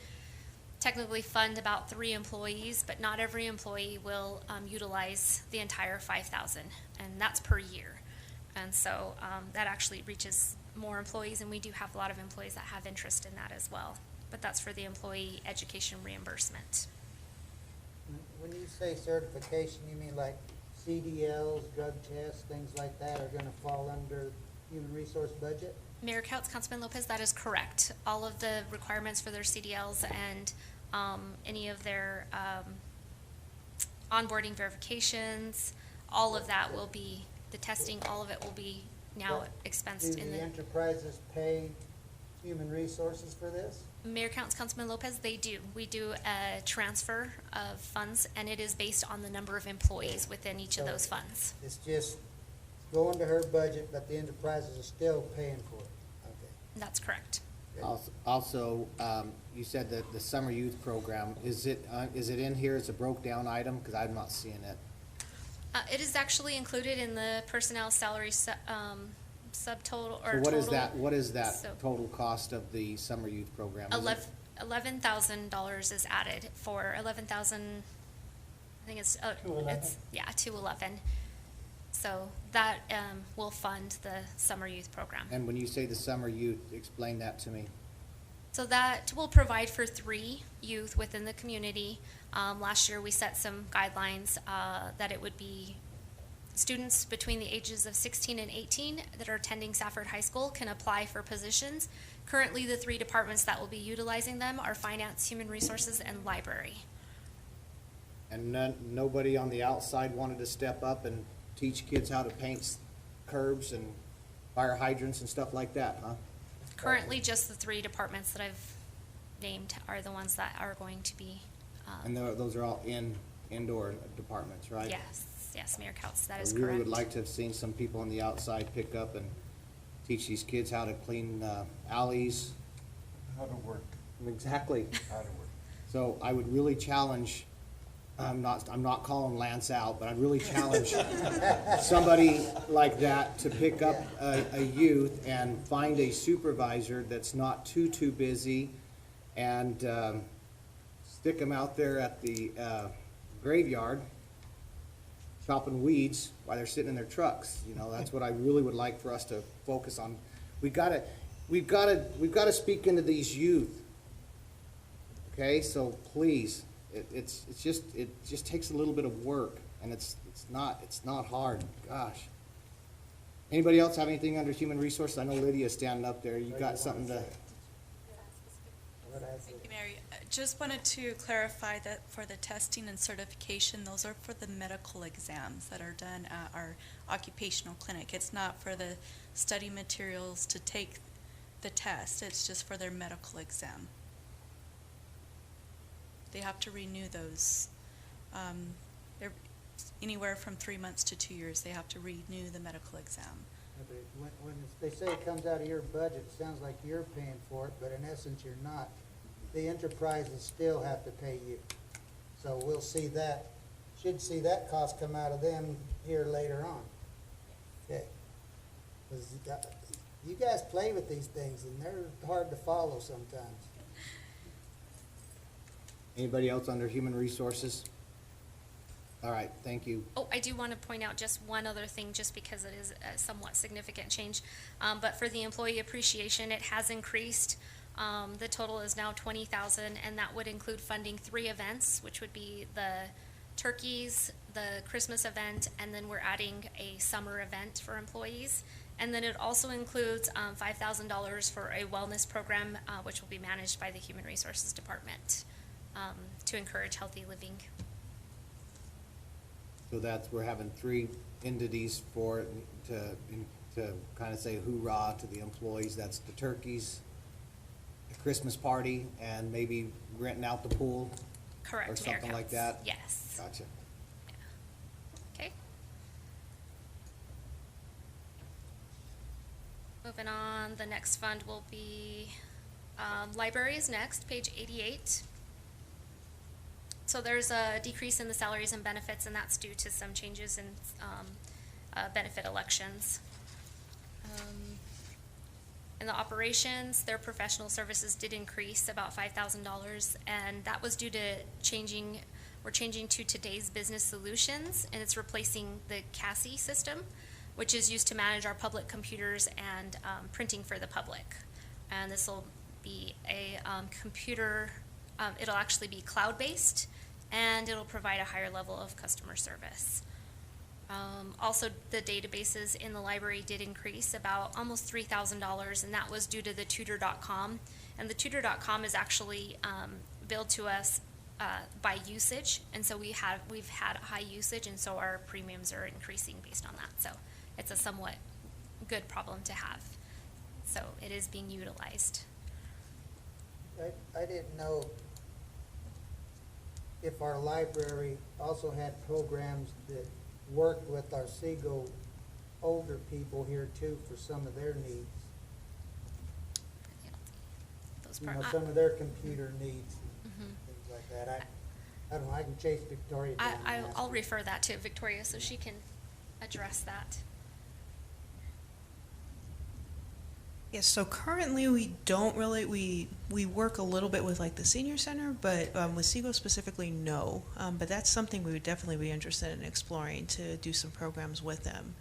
S7: technically fund about 3 employees, but not every employee will utilize the entire $5,000, and that's per year. And so that actually reaches more employees, and we do have a lot of employees that have interest in that as well. But that's for the employee education reimbursement.
S14: When you say certification, you mean like CDLs, drug tests, things like that are gonna fall under human resource budget?
S7: Mayor Councilman Lopez, that is correct. All of the requirements for their CDLs and any of their onboarding verifications, all of that will be, the testing, all of it will be now expensed in
S14: Do
S7: the.
S14: the enterprises pay human resources for this?
S7: Mayor Councilman Lopez, they do. We do a transfer of funds, and it is based on the number of employees within each of those funds.
S14: It's just going to her budget, but the enterprises are still paying for it. Okay.
S7: That's correct.
S2: Also, you said that the summer youth program, is it in here as a broke down item? Because I'm not seeing it.
S7: It is actually included in the personnel salary subtotal or
S2: So
S7: total.
S2: what is that
S7: So-
S2: total cost of the summer youth program? Is it-
S7: $11,000 is added for 11,000. I think it's
S13: 211.
S7: yeah, 211. So that will fund the summer youth program.
S2: And when you say the summer youth, explain that to me.
S7: So that will provide for 3 youth within the community. Last year, we set some guidelines that it would be students between the ages of 16 and 18 that are attending Safford High School can apply for positions. Currently, the 3 departments that will be utilizing them are finance, human resources, and library.
S2: And nobody on the outside wanted to step up and teach kids how to paint curbs and fire hydrants and stuff like that, huh?
S7: Currently, just the 3 departments that I've named are the ones that are going to be.
S2: And those are all indoor departments, right?
S7: Yes, Mayor Couts, that is
S2: I really
S7: correct.
S2: would like to have seen some people on the outside pick up and teach these kids how to clean alleys.
S6: How to work,
S2: Exactly.
S6: how to work.
S2: So I would really challenge I'm not calling Lance out, but I'd really challenge somebody like that to pick up a youth and find a supervisor that's not too busy, and stick them out there at the graveyard chopping weeds while they're sitting in their trucks. You know, that's what I really would like for us to focus on. We've got to speak into these youth. Okay, so please. It just takes a little bit of work, and it's not hard. Gosh. Anybody else have anything under human resources? I know Lydia's standing up there. You got something to?
S10: Thank you, Mary. Just wanted to clarify that for the testing and certification, those are for the medical exams that are done at our occupational clinic. It's not for the study materials to take the test. It's just for their medical exam. They have to renew those. They're anywhere from 3 months to 2 years. They have to renew the medical exam.
S14: When they say it comes out of your budget, it sounds like you're paying for it, but in essence, you're not. The enterprises still have to pay you. So we'll see that, should see that cost come out of them here later on. Okay. 'Cause you guys play with these things, and they're hard to follow sometimes.
S2: Anybody else under human resources? All right, thank you.
S7: Oh, I do want to point out just one other thing, just because it is a somewhat significant change. But for the employee appreciation, it has increased. The total is now $20,000, and that would include funding 3 events, which would be the turkeys, the Christmas event, and then we're adding a summer event for employees. And then it also includes $5,000 for a wellness program, which will be managed by the Human Resources Department, to encourage healthy living.
S2: So we're having 3 entities for it to kind of say hoorah to the employees. That's the turkeys, the Christmas party, and maybe renting out the pool.
S7: Correct,
S2: or something like that.
S7: Yes.
S2: Gotcha.
S7: Okay. Moving on, the next fund will be, library is next, page 88. So there's a decrease in the salaries and benefits, and that's due to some changes in benefit elections. In the operations, their professional services did increase about $5,000, and that was due to we're changing to Today's Business Solutions, and it's replacing the CASI system, which is used to manage our public computers and printing for the public. And this will be a computer, it'll actually be cloud-based, and it'll provide a higher level of customer service. Also, the databases in the library did increase about almost $3,000, and that was due to the tutor.com. And the tutor.com is actually billed to us by usage, and so we've had high usage, and so our premiums are increasing based on that. So it's a somewhat good problem to have. So it is being utilized.
S14: I didn't know if our library also had programs that worked with our Seago older people here too for some of their needs. You know, some of their computer needs, things like that. I don't know, I can chase Victoria down and ask
S7: I'll
S14: her.
S7: refer that to Victoria so she can address that.
S16: Yes, so currently we don't really, we work a little bit with like the senior center, but with Seago specifically, no. But that's something we would definitely be interested in exploring, to do some programs with them.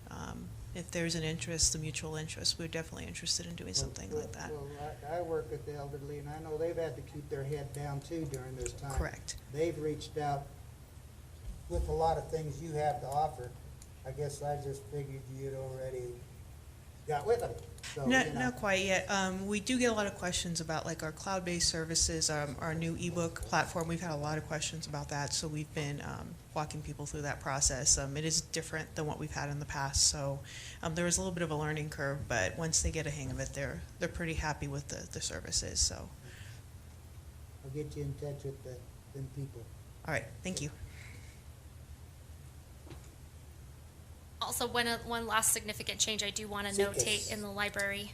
S16: If there's an interest, the mutual interest, we're definitely interested in doing something like that.
S14: Well, I work with the elderly, and I know they've had to keep their head down too during this time.
S16: Correct.
S14: They've reached out with a lot of things you have to offer. I guess I just figured you'd already got with them. So,
S16: Not, not quite yet. We do get a lot of questions about like our cloud-based services, our new ebook platform. We've had a lot of questions about that, so we've been walking people through that process. It is different than what we've had in the past, so there was a little bit of a learning curve, but once they get a hang of it, they're pretty happy with the services. So
S14: I'll get you in touch with them people.
S16: all right, thank you.
S7: Also, one last significant change I do want to notate in the library.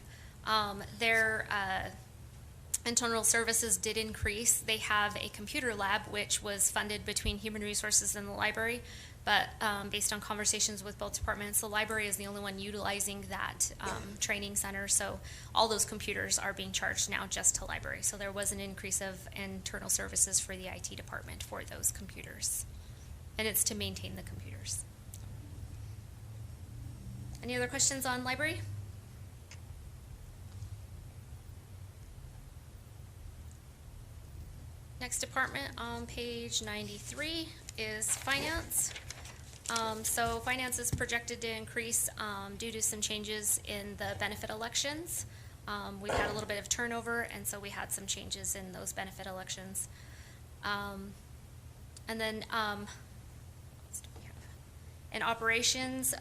S7: Their Internal Services did increase. They have a computer lab, which was funded between Human Resources and the library. But based on conversations with both departments, the library is the only one utilizing that training center. So all those computers are being charged now just to library. So there was an increase of internal services for the IT department for those computers. And it's to maintain the computers. Any other questions on library? Next department on page 93 is finance. So finance is projected to increase due to some changes in the benefit elections. We've had a little bit of turnover, and so we had some changes in those benefit elections. And then what else do we have? In operations,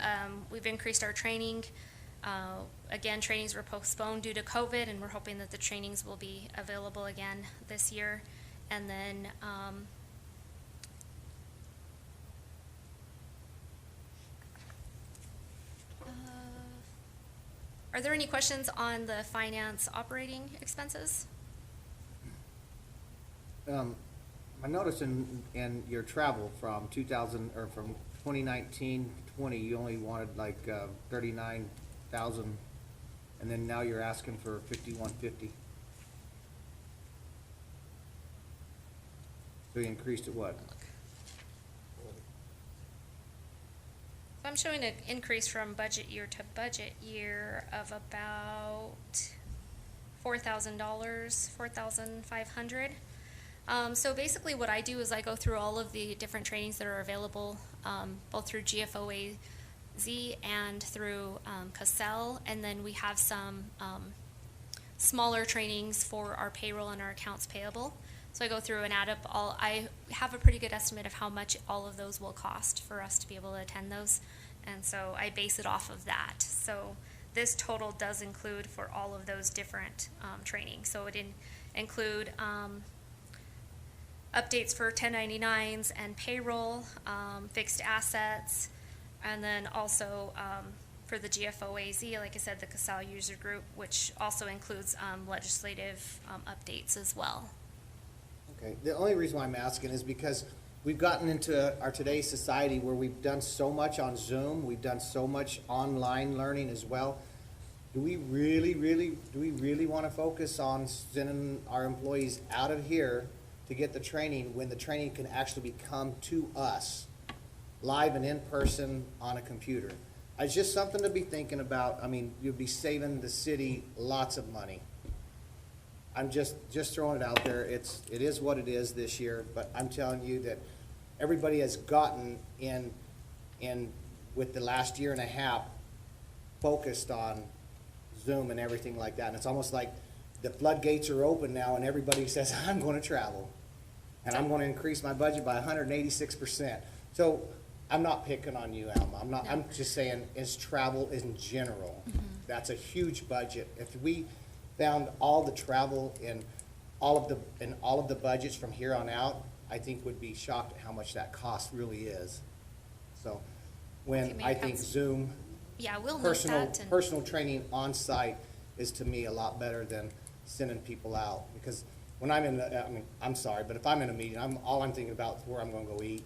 S7: we've increased our training. Again, trainings were postponed due to COVID, and we're hoping that the trainings will be available again this year. And then are there any questions on the finance operating expenses?
S2: I noticed in your travel from 2019 to 20, you only wanted like 39,000, and then now you're asking for 5150. So you increased it what?
S7: So I'm showing an increase from budget year to budget year of about $4,000, $4,500. So basically what I do is I go through all of the different trainings that are available, both through GFOAZ and through CASEL, and then we have some smaller trainings for our payroll and our accounts payable. So I go through and add up all, I have a pretty good estimate of how much all of those will cost for us to be able to attend those. And so I base it off of that. So this total does include for all of those different trainings. So it include updates for 1099s and payroll, fixed assets, and then also for the GFOAZ, like I said, the CASAL user group, which also includes legislative updates as well.
S2: Okay, the only reason why I'm asking is because we've gotten into our today's society where we've done so much on Zoom, we've done so much online learning as well. Do we really want to focus on sending our employees out of here to get the training when the training can actually come to us live and in person on a computer? It's just something to be thinking about. I mean, you'll be saving the city lots of money. I'm just throwing it out there. It is what it is this year, but I'm telling you that everybody has gotten in with the last year and a half focused on Zoom and everything like that. And it's almost like the floodgates are open now and everybody says, I'm going to travel and I'm going to increase my budget by 186%. So I'm not picking on you, Alma. I'm just saying it's travel in general. Mm-hmm. That's a huge budget. If we found all the travel in all of the budgets from here on out, I think would be shocked at how much that cost really is. So when I think Zoom, personal training on site is to me a lot better than sending people out, because when I'm in the, I mean, I'm sorry, but if I'm in a meeting, all I'm thinking about is where I'm going to go eat.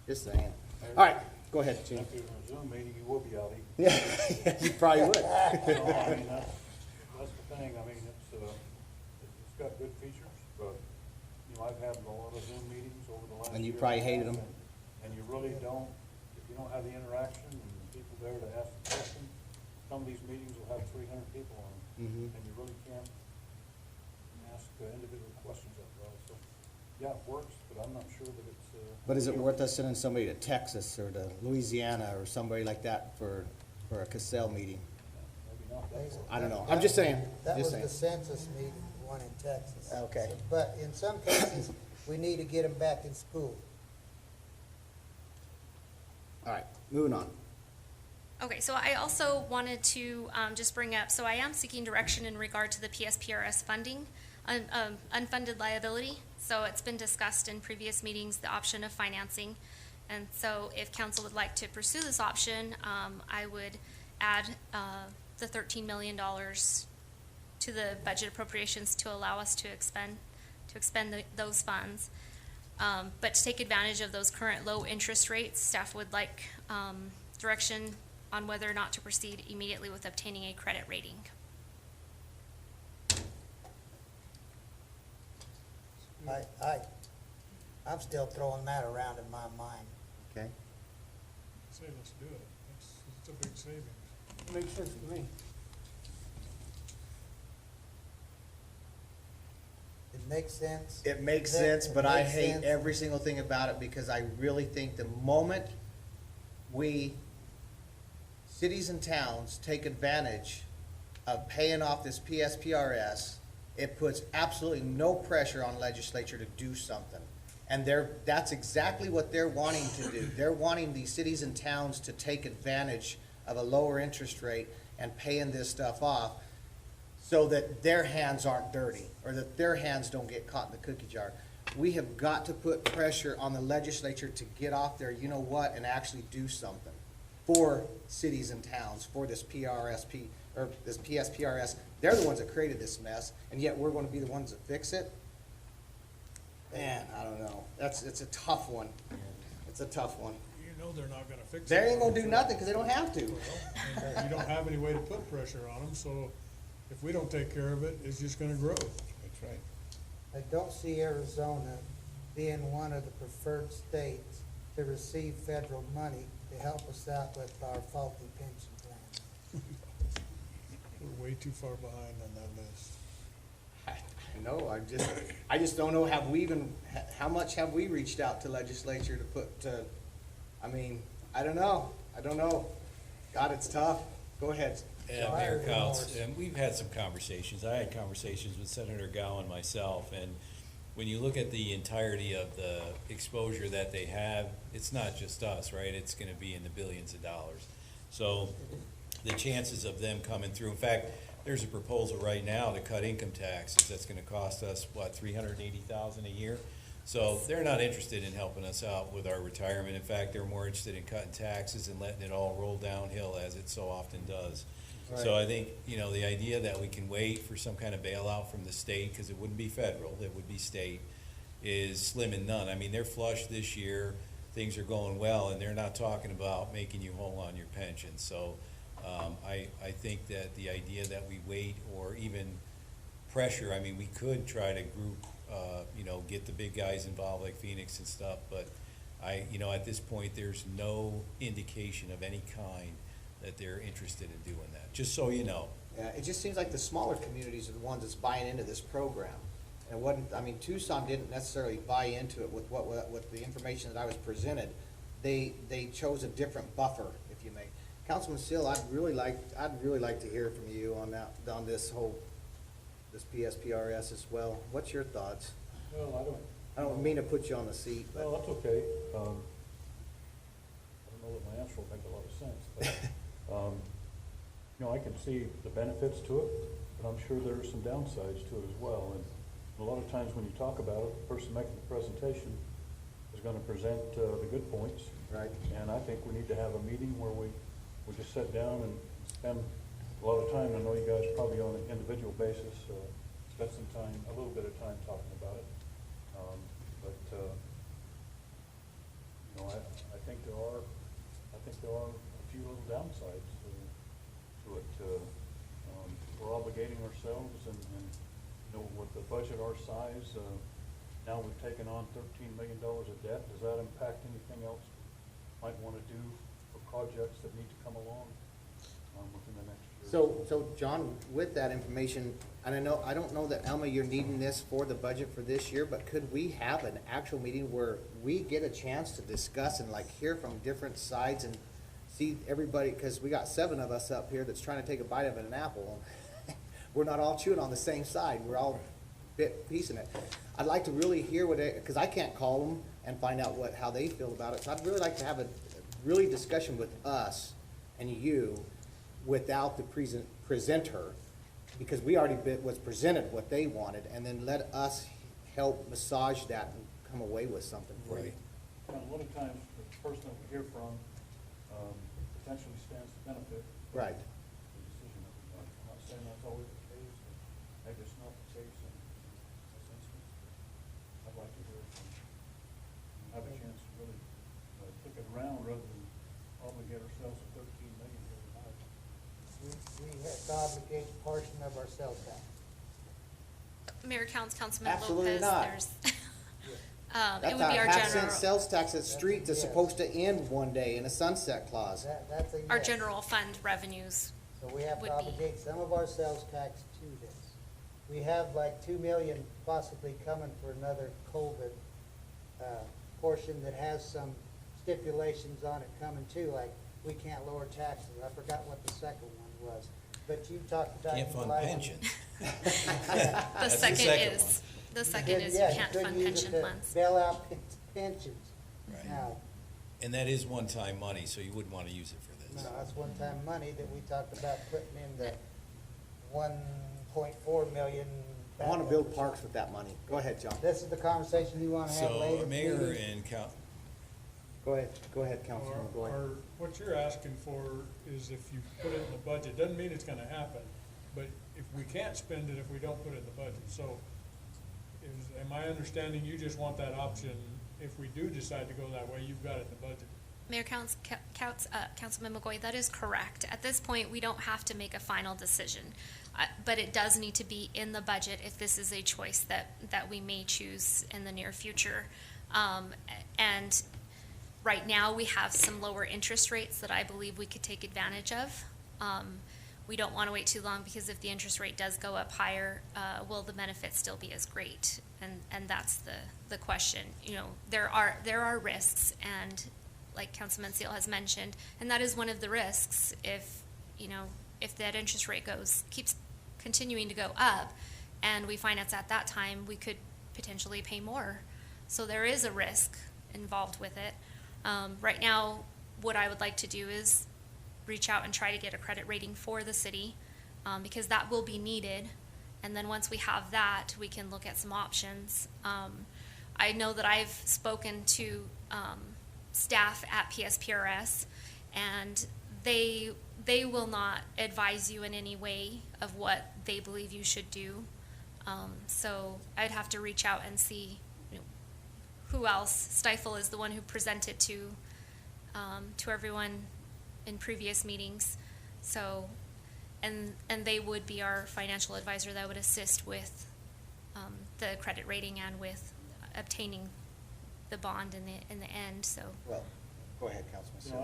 S2: Just saying. All right. Go ahead, Gene.
S15: If you're in a Zoom meeting, you will be out eating.
S2: Yeah, you probably would.
S15: No, I mean, that's the thing. I mean, it's got good features, but, you know, I've had a lot of Zoom meetings over the last year.
S2: And you probably hated them.
S15: And you really don't, if you don't have the interaction and the people there to ask the question, some of these meetings will have 300 people on them, and you really can't ask individual questions that well. So, yeah, it works, but I'm not sure that it's.
S2: But is it worth us sending somebody to Texas or to Louisiana or somebody like that for a CASEL meeting? I don't know. I'm just saying.
S14: That was the census meeting, the one in Texas.
S2: Okay.
S14: But in some cases, we need to get them back in school.
S2: All right, moving on.
S7: Okay, so I also wanted to just bring up, so I am seeking direction in regard to the PSPRS funding, unfunded liability. So it's been discussed in previous meetings, the option of financing. And so if council would like to pursue this option, I would add the $13 million to the budget appropriations to allow us to expend those funds. But to take advantage of those current low interest rates, staff would like direction on whether or not to proceed immediately with obtaining a credit rating.
S14: I'm still throwing that around in my mind.
S2: Okay.
S12: Say, let's do it. It's a big savings.
S13: Makes sense to me.
S14: It makes sense.
S2: It makes
S14: That-
S2: sense,
S14: it
S2: but I
S14: makes
S2: hate
S14: sense.
S2: every single thing about it because I really think the moment cities and towns take advantage of paying off this PSPRS, it puts absolutely no pressure on legislature to do something. And that's exactly what they're wanting to do. They're wanting these cities and towns to take advantage of a lower interest rate and paying this stuff off so that their hands aren't dirty, or that their hands don't get caught in the cookie jar. We have got to put pressure on the legislature to get off there, you know what, and actually do something for cities and towns, for this PRSP, or this PSPRS. They're the ones that created this mess, and yet we're gonna be the ones that fix it? Man, I don't know. It's a tough one. It's a tough one.
S12: You know they're not gonna fix it.
S2: They ain't gonna do nothing, because they don't have to.
S12: And you don't have any way to put pressure on them, so if we don't take care of it, it's just gonna grow.
S2: That's right.
S14: I don't see Arizona being one of the preferred states to receive federal money to help us out with our faulty pension plan.
S12: We're way too far behind on that list.
S2: I know, I just don't know, how much have we reached out to legislature to put, I mean, I don't know. God, it's tough. Go ahead.
S11: Yeah, Mayor Couts, and we've had some conversations. I had conversations with Senator Gow and myself, and when you look at the entirety of the exposure that they have, it's not just us, right? It's gonna be in the billions of dollars. So the chances of them coming through, in fact, there's a proposal right now to cut income taxes that's gonna cost us, what, $380,000 a year? So they're not interested in helping us out with our retirement. In fact, they're more interested in cutting taxes and letting it all roll downhill as it so often does. So I think, the idea that we can wait for some kind of bailout from the state, because it wouldn't be federal, it would be state, is slim and none. I mean, they're flush this year, things are going well, and they're not talking about making you whole on your pension. So I think that the idea that we wait or even pressure, I mean, we could try to group, get the big guys involved like Phoenix and stuff, but at this point, there's no indication of any kind that they're interested in doing that, just so you know.
S2: Yeah, it just seems like the smaller communities are the ones that's buying into this program. And Tucson didn't necessarily buy into it with the information that I was presented. They chose a different buffer, if you may. Councilman Sill, I'd really like to hear from you on this PSPRS as well. What's your thoughts?
S15: Well,
S2: I don't mean to put you on the seat, but.
S15: No, that's okay. I don't know that my answer will make a lot of sense, but, I can see the benefits to it, but I'm sure there are some downsides to it as well. And a lot of times when you talk about it, the person making the presentation is gonna present, the good points.
S2: Right.
S15: And I think we need to have a meeting where we just sit down and spend a lot of time. I know you guys probably on an individual basis, spend some time, a little bit of time talking about it. I think there are a few little downsides to it. We're obligating ourselves and with the budget our size, now we've taken on $13 million of debt. Does that impact anything else we might want to do for projects that need to come along within the next year?
S2: So John, with that information, and I don't know that, Elma, you're needing this for the budget for this year, but could we have an actual meeting where we get a chance to discuss and hear from different sides and see everybody, because we got 7 of us up here that's trying to take a bite of an apple. We're not all chewing on the same side. We're all piecing it. I'd like to really hear because I can't call them and find out how they feel about it. So I'd really like to have a really discussion with us and you without the presenter, because we already was presented what they wanted, and then let us help massage that and come away with something for you.
S15: A lot of times, the person that we hear from potentially stands to benefit.
S2: Right.
S15: The decision that we make. I'm not saying that's always the case.
S14: to obligate a portion of our sales tax?
S7: Mayor, Councilman
S2: Absolutely
S7: Lopez,
S2: not.
S7: there's, it
S2: That's
S7: would
S2: a
S7: be our
S2: half-cent
S7: general,
S2: sales tax at street that's
S14: yes.
S2: supposed to end one day in a sunset clause.
S14: That's a yes.
S7: our general fund revenues.
S14: So we have to
S7: would be-
S14: obligate some of our sales tax to this. We have like 2 million possibly coming for another COVID portion that has some stipulations on it coming too, like we can't lower taxes. I forgot what the second one was, but you talked about.
S11: Can't fund
S14: utilizing-
S11: pensions.
S7: The second is, the second is you
S14: Yeah,
S7: can't
S14: couldn't
S7: fund
S14: use it
S7: pension
S14: to
S7: funds.
S14: bail out pensions.
S11: Right.
S14: Now,
S11: And that is one-time money, so you wouldn't want to use it for this.
S14: no, that's one-time money that we talked about putting in the 1.4 million.
S2: I want to
S14: backup
S2: build
S14: or
S2: parks with that money. Go ahead, John.
S14: This is the conversation you want to have later.
S11: So, Mayor
S14: please.
S11: and
S2: Go ahead, Councilman. Go ahead.
S12: Or what you're asking for is if you put it in the budget, doesn't mean it's gonna happen, but if we can't spend it if we don't put it in the budget, so am I understanding you just want that option, if we do decide to go that way, you've got it in the budget?
S7: Mayor Councilman McGoy, that is correct. At this point, we don't have to make a final decision, but it does need to be in the budget if this is a choice that we may choose in the near future. And right now, we have some lower interest rates that I believe we could take advantage of. We don't want to wait too long because if the interest rate does go up higher, will the benefit still be as great? And that's the question. You know, there are risks, and like Councilman Seal has mentioned, and that is one of the risks if that interest rate keeps continuing to go up, and we finance at that time, we could potentially pay more. So there is a risk involved with it. Right now, what I would like to do is reach out and try to get a credit rating for the city, because that will be needed. And then once we have that, we can look at some options. I know that I've spoken to staff at PSPRS, and they will not advise you in any way of what they believe you should do. So I'd have to reach out and see who else. Stifel is the one who presented to everyone in previous meetings. So, and they would be our financial advisor that would assist with the credit rating and with obtaining the bond in the end. So.
S2: Well, go ahead, Councilman.
S15: You know,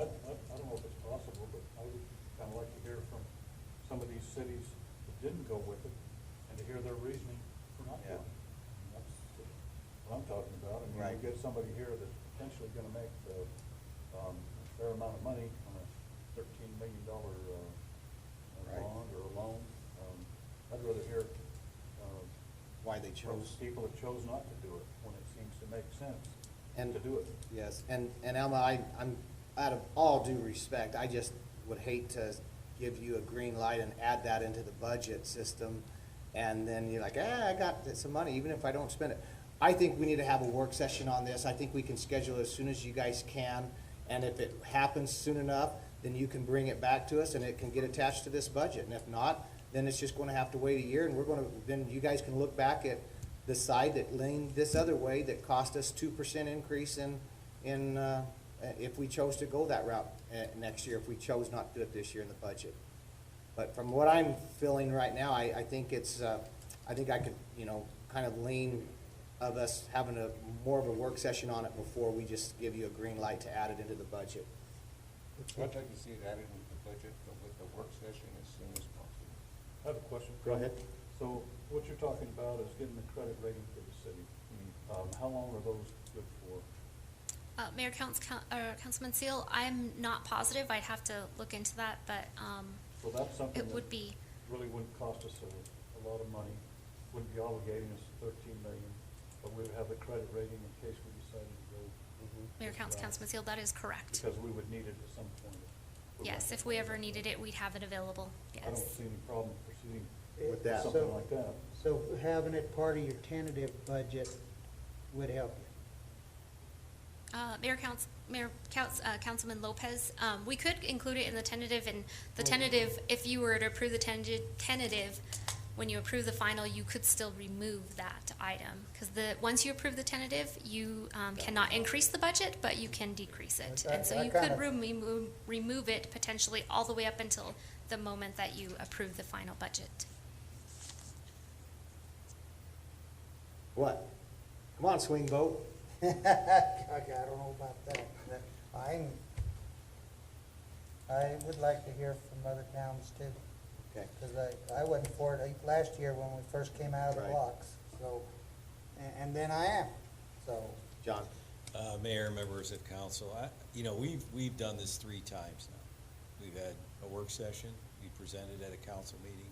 S15: I don't know if it's possible, but I would kind of like to hear from some of these cities that didn't go with it and to hear their reasoning for not
S2: Yeah.
S15: going. That's what I'm talking about. I mean,
S2: Right.
S15: we get somebody here that's potentially gonna make a fair amount of money on a $13 million
S2: Right.
S15: bond or a loan. I'd rather hear
S2: Why they
S15: from
S2: chose.
S15: people that chose not to do it when it seems to make sense
S2: And
S15: to do it.
S2: yes, and Alma, I'm out of all due respect, I just would hate to give you a green light and add that into the budget system, and then you're like, I got some money, even if I don't spend it. I think we need to have a work session on this. I think we can schedule it as soon as you guys can, and if it happens soon enough, then you can bring it back to us and it can get attached to this budget. And if not, then it's just gonna have to wait a year, and then you guys can look back at the side that leaned this other way that cost us 2% increase if we chose to go that route next year, if we chose not to do it this year in the budget. But from what I'm feeling right now, I think I think I could, kind of lean of us having more of a work session on it before we just give you a green light to add it into the budget.
S3: I'd like to see it added into the budget, but with the work session as soon as possible.
S15: I have a question.
S2: Go ahead.
S15: So what you're talking about is getting the credit rating for the city. How long are those good for?
S7: Mayor Councilman Seal, I'm not positive. I'd have to look into that, but
S15: So that's something
S7: it
S15: that
S7: would be.
S15: really wouldn't cost us a lot of money, wouldn't be obligating us $13 million, but we would have the credit rating in case we decided to go.
S7: Mayor Councilman Seal, that is correct.
S15: Because we would need it at some point.
S7: Yes, if we ever needed it, we'd have it available,
S15: I don't
S7: yes.
S15: see any problem proceeding
S2: With that.
S15: something like that.
S14: So having it part of your tentative budget would help you.
S7: Councilman Lopez, we could include it in the tentative, and the tentative, if you were to approve the tentative, when you approve the final, you could still remove that item. Because once you approve the tentative, you cannot increase the budget, but you can decrease it. And so you could remove it potentially all the way up until the moment that you approve the final budget.
S2: What? Come on, swing vote.
S14: Okay, I don't know about that. I would like to hear from other towns too.
S2: Okay.
S14: Because I wasn't for it last year when we first came out of the
S2: Right.
S14: blocks, so, and then I am, so.
S2: John?
S11: Mayor, members of council, we've done this 3 times now. We've had a work session, we presented at a council meeting,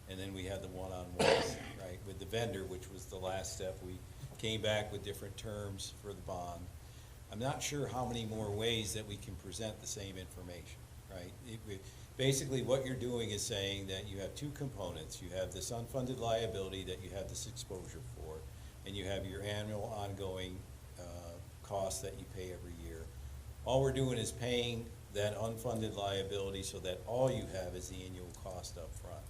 S11: and then we had the one-on-ones, right, with the vendor, which was the last step. We came back with different terms for the bond. I'm not sure how many more ways that we can present the same information, right? Basically, what you're doing is saying that you have 2 components. You have this unfunded liability that you have this exposure for, and you have your annual ongoing costs that you pay every year. All we're doing is paying that unfunded liability so that all you have is the annual cost up front.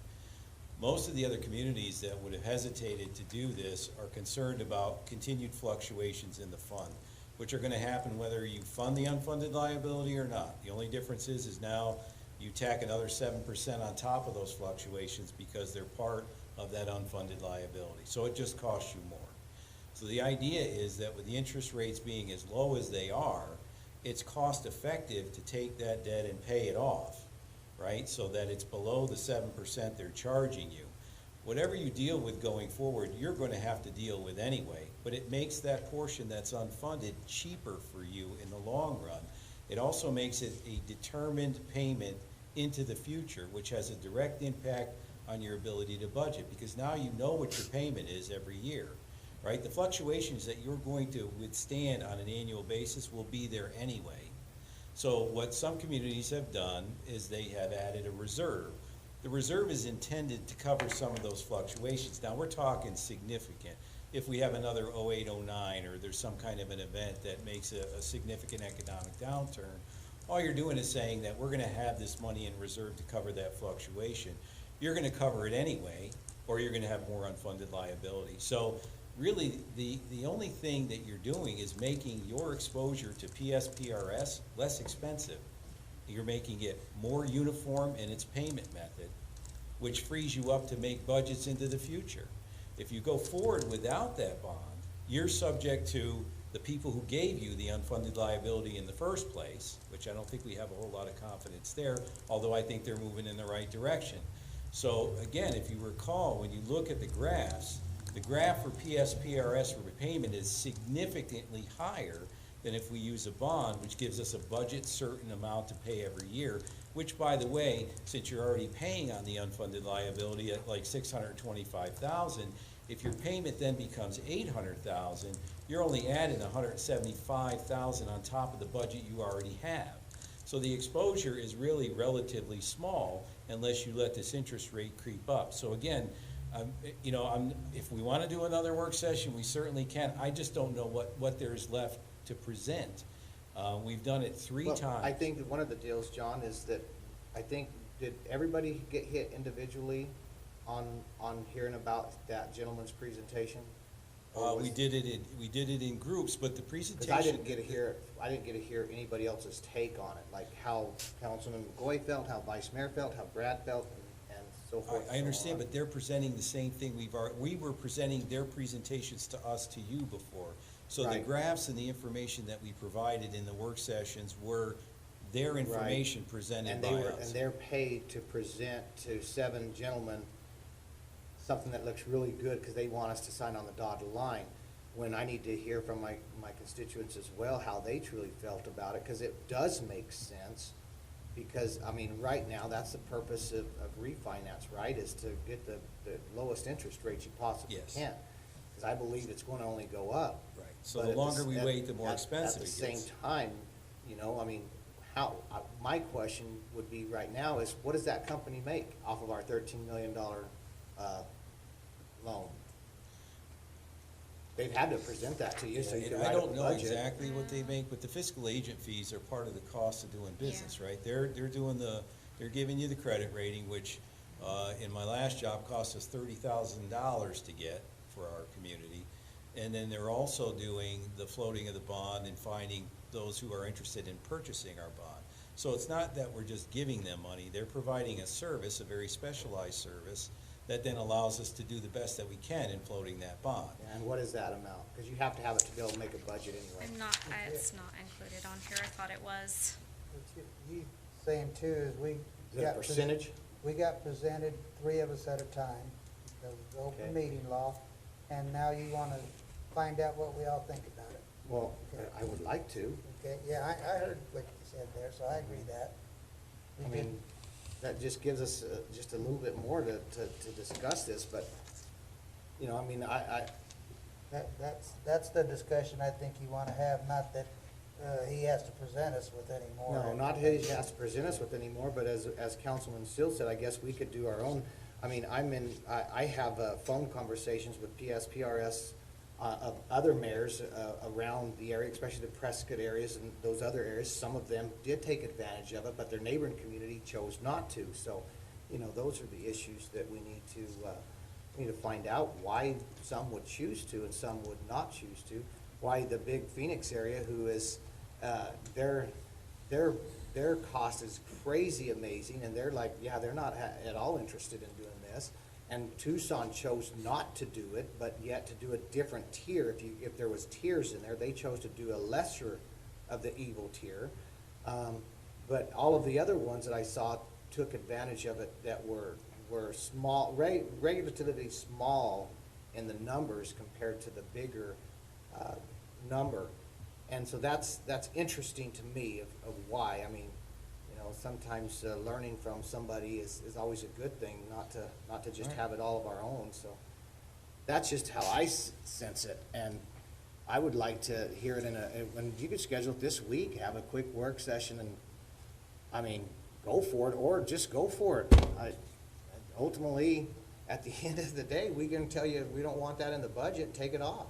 S11: Most of the other communities that would have hesitated to do this are concerned about continued fluctuations in the fund, which are gonna happen whether you fund the unfunded liability or not. The only difference is now you tack another 7% on top of those fluctuations because they're part of that unfunded liability. So it just costs you more. So the idea is that with the interest rates being as low as they are, it's cost effective to take that debt and pay it off, right? So that it's below the 7% they're charging you. Whatever you deal with going forward, you're going to have to deal with anyway, but it makes that portion that's unfunded cheaper for you in the long run. It also makes it a determined payment into the future, which has a direct impact on your ability to budget, because now you know what your payment is every year, right? The fluctuations that you're going to withstand on an annual basis will be there anyway. So what some communities have done is they have added a reserve. The reserve is intended to cover some of those fluctuations. Now, we're talking significant. If we have another 08, 09, or there's some kind of an event that makes a significant economic downturn, all you're doing is saying that we're gonna have this money in reserve to cover that fluctuation. You're gonna cover it anyway, or you're gonna have more unfunded liability. So really, the only thing that you're doing is making your exposure to PSPRS less expensive. You're making it more uniform in its payment method, which frees you up to make budgets into the future. If you go forward without that bond, you're subject to the people who gave you the unfunded liability in the first place, which I don't think we have a whole lot of confidence there, although I think they're moving in the right direction. So again, if you recall, when you look at the graphs, the graph for PSPRS repayment is significantly higher than if we use a bond, which gives us a budget certain amount to pay every year, which, by the way, since you're already paying on the unfunded liability at like $625,000, if your payment then becomes $800,000, you're only adding $175,000 on top of the budget you already have. So the exposure is really relatively small unless you let this interest rate creep up. So again, if we want to do another work session, we certainly can. I just don't know what there's left to present. We've done it 3 times.
S2: I think that one of the deals, John, is that did everybody get hit individually on hearing about that gentleman's presentation?
S11: We did it in groups, but the presentation.
S2: Because I didn't get to hear anybody else's take on it, like how Councilman McGoy felt, how Vice Mayor felt, how Brad felt, and so forth.
S11: I understand, but they're presenting the same thing we were presenting their presentations to us, to you before. So the
S2: Right.
S11: graphs and the information that we provided in the work sessions were their information presented by us.
S2: And they're paid to present to 7 gentlemen something that looks really good because they want us to sign on the dotted line, when I need to hear from my constituents as well how they truly felt about it, because it does make sense. Because, I mean, right now, that's the purpose of refinance, right, is to get the lowest interest rates you possibly
S11: Yes.
S2: can. Because I believe it's going to only go up.
S11: Right, so
S2: But
S11: the
S2: at
S11: longer we wait, the more expensive it
S2: At
S11: gets.
S2: the same time, my question would be right now is, what does that company make off of our $13 million loan? They've had to present that to you, so you can
S11: I
S2: write up
S11: don't
S2: a
S11: know
S2: budget.
S11: exactly what they make, but the fiscal agent fees are part of the cost of doing business, right? They're giving you the credit rating, which, in my last job cost us $30,000 to get for our community. And then they're also doing the floating of the bond and finding those who are interested in purchasing our bond. So it's not that we're just giving them money, they're providing a service, a very specialized service, that then allows us to do the best that we can in floating that bond.
S2: And what is that amount? Because you have to have it to be able to make a budget anyway.
S7: It's not included on here. I thought it was.
S14: What you saying too is we.
S2: Is it a
S14: got
S2: percentage?
S14: We got presented, 3 of us at a time, because of the open
S2: Okay.
S14: meeting law, and now you wanna find out what we all think about it.
S2: Well,
S14: Okay.
S2: I would like to.
S14: Okay, yeah, I heard what you said there, so I agree that.
S2: I mean, that just gives us just a little bit more to discuss this, but, you know, I mean,
S14: That's the discussion I think you wanna have, not that, he has to present us with any more.
S2: no, not that he has to present us with anymore, but as Councilman Steele said, I guess we could do our own. I mean, I have phone conversations with PRS of other mayors around the area, especially the Prescott areas and those other areas. Some of them did take advantage of it, but their neighboring community chose not to. So, you know, those are the issues that we need to find out why some would choose to and some would not choose to. Why the big Phoenix area, who is, their cost is crazy amazing, and they're like, yeah, they're not at all interested in doing this. And Tucson chose not to do it, but yet to do a different tier. If there was tiers in there, they chose to do a lesser of the evil tier. But all of the other ones that I saw took advantage of it that were small, relatively small in the numbers compared to the bigger number. And so that's interesting to me of why. I mean, you know, sometimes learning from somebody is always a good thing, not to just have it all of our own. So that's just how I sense it. And I would like to hear it when you could schedule it this week, have a quick work session, and I mean, go for it, or just go for it. Ultimately, at the end of the day, we can tell you we don't want that in the budget, take it off.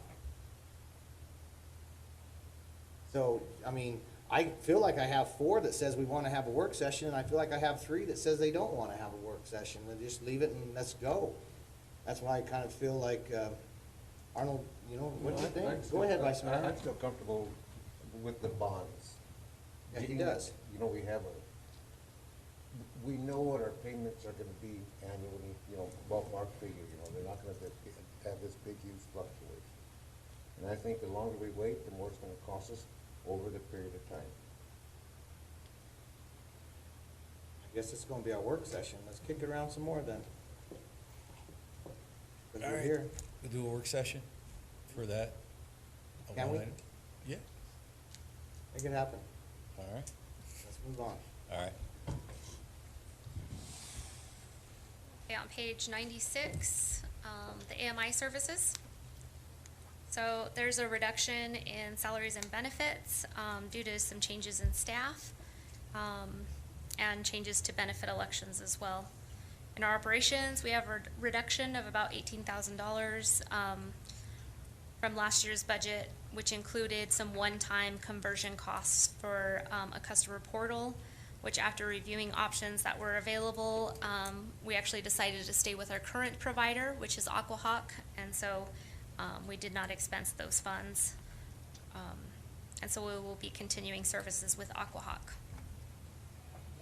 S2: So, I mean, I feel like I have 4 that says we want to have a work session, and I feel like I have 3 that says they don't want to have a work session, and just leave it and let's go. That's why I kind of feel like, Arnold, you know, what do you think? Go ahead, Vice Mayor.
S6: I'm still comfortable with the bonds.
S2: Yeah, he does.
S6: You know, we know what our payments are gonna be annually, you know, ballpark figure, you know, they're not gonna have this big, huge fluctuation. And I think the longer we wait, the more it's gonna cost us over the period of time.
S2: I guess it's going to be our work session. Let's kick it around some more then. 'Cause we're here.
S11: We'll do a work session for that.
S2: Can we?
S11: Yeah,
S2: Make it happen.
S11: all right,
S2: Let's move on.
S11: all right.
S7: Okay, on page 96, the AMI services. So there's a reduction in salaries and benefits due to some changes in staff and changes to benefit elections as well. In our operations, we have a reduction of about $18,000 from last year's budget, which included some one-time conversion costs for a customer portal, which after reviewing options that were available, we actually decided to stay with our current provider, which is Aquahawk, and so we did not expense those funds. And so we will be continuing services with Aquahawk.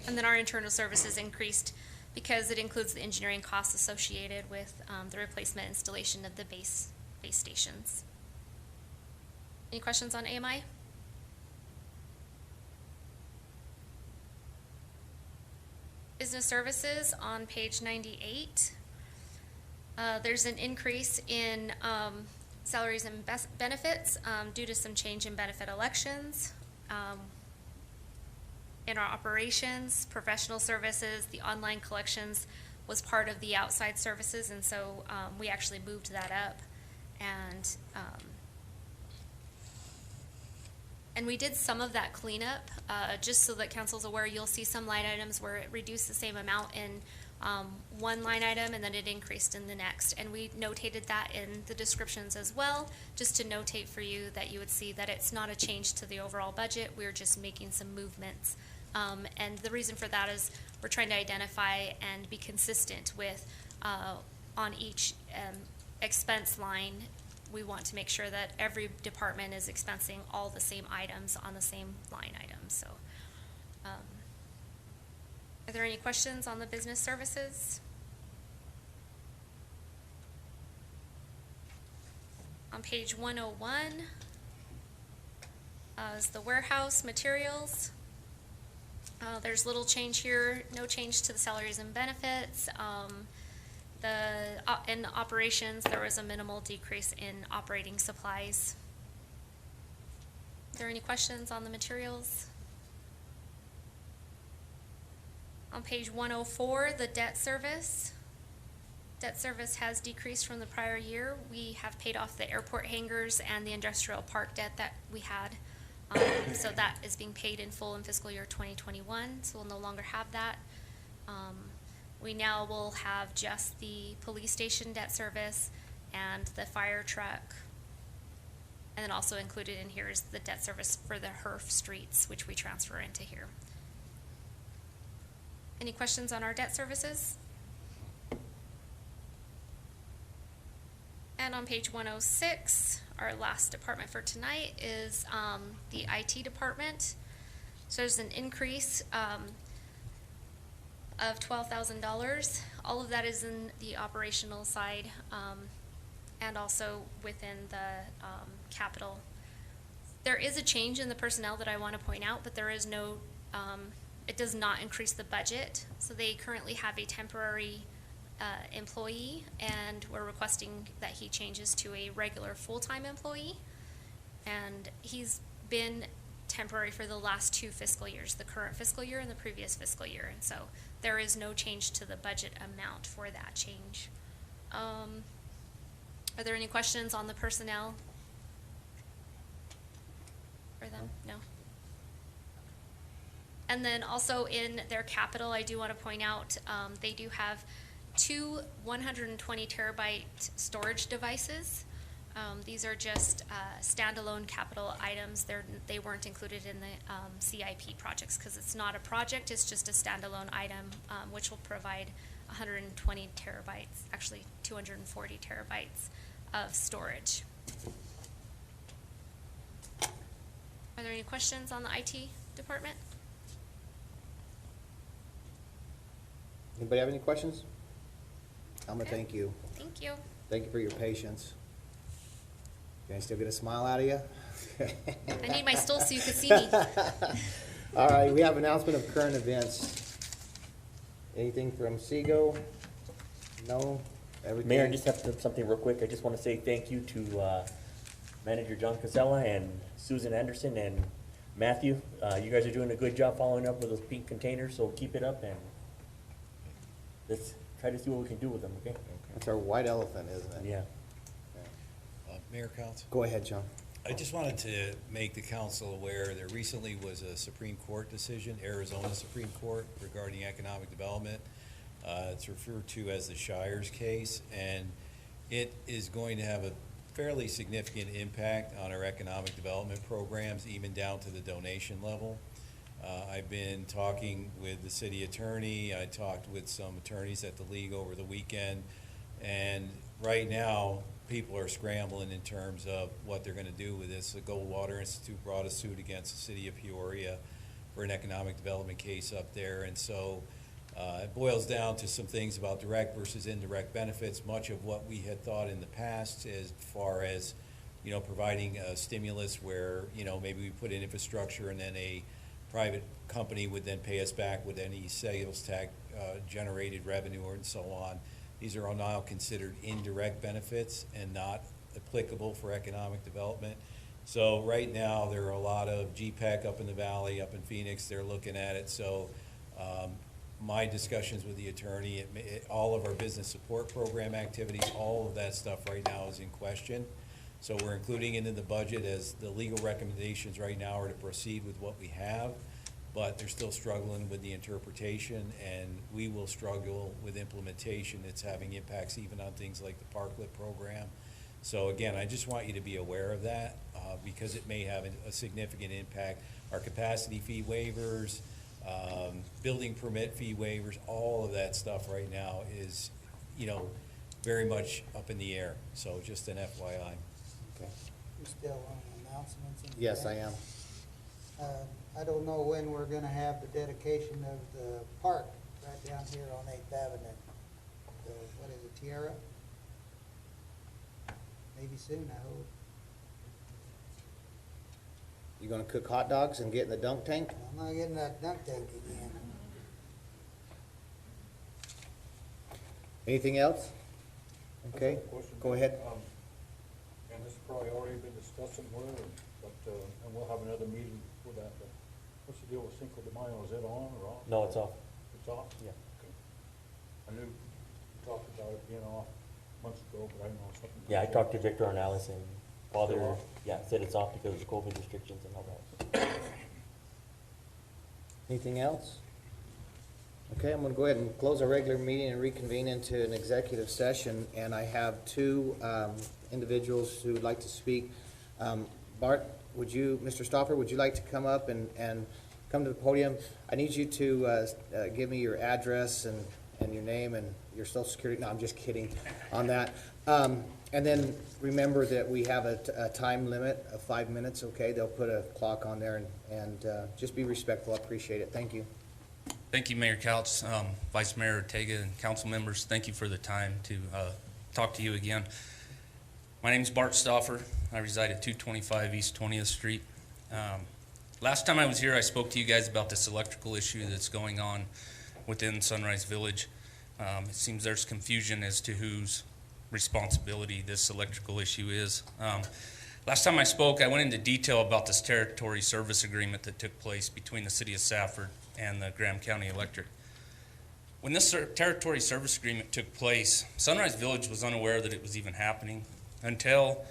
S7: And then our internal services increased because it includes the engineering costs associated with the replacement installation of the base stations. Any questions on AMI? Business services on page 98. There's an increase in salaries and benefits due to some change in benefit elections. In our operations, professional services, the online collections was part of the outside services, and so we actually moved that up. And we did some of that cleanup, just so that council's aware. You'll see some line items where it reduced the same amount in one line item and then it increased in the next. And we notated that in the descriptions as well, just to notate for you that you would see that it's not a change to the overall budget. We're just making some movements. And the reason for that is we're trying to identify and be consistent with, on each expense line, we want to make sure that every department is expensing all the same items on the same line item. So Are there any questions on the business services? On page 101 is the warehouse materials. There's little change here, no change to the salaries and benefits. In the operations, there was a minimal decrease in operating supplies. Are there any questions on the materials? On page 104, the debt service. Debt service has decreased from the prior year. We have paid off the airport hangars and the industrial park debt that we had. So that is being paid in full in fiscal year 2021, so we'll no longer have that. We now will have just the police station debt service and the fire truck. And then also included in here is the debt service for the HERF streets, which we transfer into here. Any questions on our debt services? And on page 106, our last department for tonight is the IT department. So there's an increase of $12,000. All of that is in the operational side and also within the capital. There is a change in the personnel that I want to point out, but there is no, it does not increase the budget. So they currently have a temporary employee, and we're requesting that he changes to a regular full-time employee. And he's been temporary for the last 2 fiscal years, the current fiscal year and the previous fiscal year. And so there is no change to the budget amount for that change. Are there any questions on the personnel for them? No? And then also in their capital, I do want to point out, they do have 2 120 terabyte storage devices. These are just standalone capital items. They weren't included in the CIP projects because it's not a project, it's just a standalone item, which will provide 120 terabytes, actually 240 terabytes of storage. Are there any questions on the IT department?
S2: Anybody have any questions? Alma,
S7: Okay.
S2: thank you.
S7: Thank you.
S2: Thank you for your patience. Can I still get a smile out of you?
S7: I need my stool so you can see me.
S2: All right, we have announcement of current events. Anything from Seago? No? Everything?
S4: Mayor, I just have something real quick. I just want to say thank you to Manager John Casella and Susan Anderson and Matthew. You guys are doing a good job following up with those pink containers, so keep it up and let's try to see what we can do with them, okay?
S2: That's our white elephant, isn't it?
S4: Yeah.
S11: Mayor, Council?
S2: Go ahead, John.
S11: I just wanted to make the council aware there recently was a Supreme Court decision, Arizona Supreme Court, regarding economic development. It's referred to as the Shires case, and it is going to have a fairly significant impact on our economic development programs, even down to the donation level. I've been talking with the city attorney. I talked with some attorneys at the league over the weekend, and right now, people are scrambling in terms of what they're going to do with this. The Goldwater Institute brought a suit against the city of Peoria for an economic development case up there, and so it boils down to some things about direct versus indirect benefits. Much of what we had thought in the past, as far as providing a stimulus where maybe we put in infrastructure and then a private company would then pay us back with any sales tax generated revenue and so on. These are all now considered indirect benefits and not applicable for economic development. So right now, there are a lot of GPEC up in the valley, up in Phoenix, they're looking at it. So my discussions with the attorney, all of our business support program activities, all of that stuff right now is in question. So we're including it in the budget, as the legal recommendations right now are to proceed with what we have, but they're still struggling with the interpretation, and we will struggle with implementation. It's having impacts even on things like the Parklet program. So again, I just want you to be aware of that because it may have a significant impact. Our capacity fee waivers, building permit fee waivers, all of that stuff right now is, very much up in the air. So just an FYI.
S2: Okay.
S14: You're still on announcements? And
S2: Yes, I am.
S14: I don't know when we're gonna have the dedication of the park right down here on 8th Avenue. The, what is it, Tierra? Maybe soon, I hope.
S2: You gonna cook hot dogs and get in the dunk tank?
S14: I'm not getting that dunk tank again.
S2: Anything else? Okay,
S15: Question.
S2: go ahead.
S15: And this has probably already been discussed somewhere, but, and we'll have another meeting for that, but what's the deal with Cinco de Mayo? Is it on or off?
S4: No, it's off.
S15: It's off?
S4: Yeah.
S15: Okay. I knew you talked about it being off months ago, but I didn't know something.
S4: Yeah, I talked to Victor Ornelas and Father,
S15: Still off?
S4: yeah, said it's off because of the COVID restrictions and all that.
S2: Anything else? Okay, I'm gonna go ahead and close our regular meeting and reconvene into an executive session, and I have two individuals who would like to speak. Bart, would you, Mr. Stoffer, would you like to come up and come to the podium? I need you to give me your address and your name and your social security. No, I'm just kidding on that. And then remember that we have a time limit of 5 minutes, okay? They'll put a clock on there, and just be respectful. I appreciate it. Thank you.
S17: Thank you, Mayor Couch, Vice Mayor Ortega, and council members. Thank you for the time to talk to you again. My name is Bart Stoffer. I reside at 225 East 20th Street. Last time I was here, I spoke to you guys about this electrical issue that's going on within Sunrise Village. It seems there's confusion as to whose responsibility this electrical issue is. Last time I spoke, I went into detail about this territory service agreement that took place between the city of Safford and the Graham County Electric. When this territory service agreement took place, Sunrise Village was unaware that it was even happening until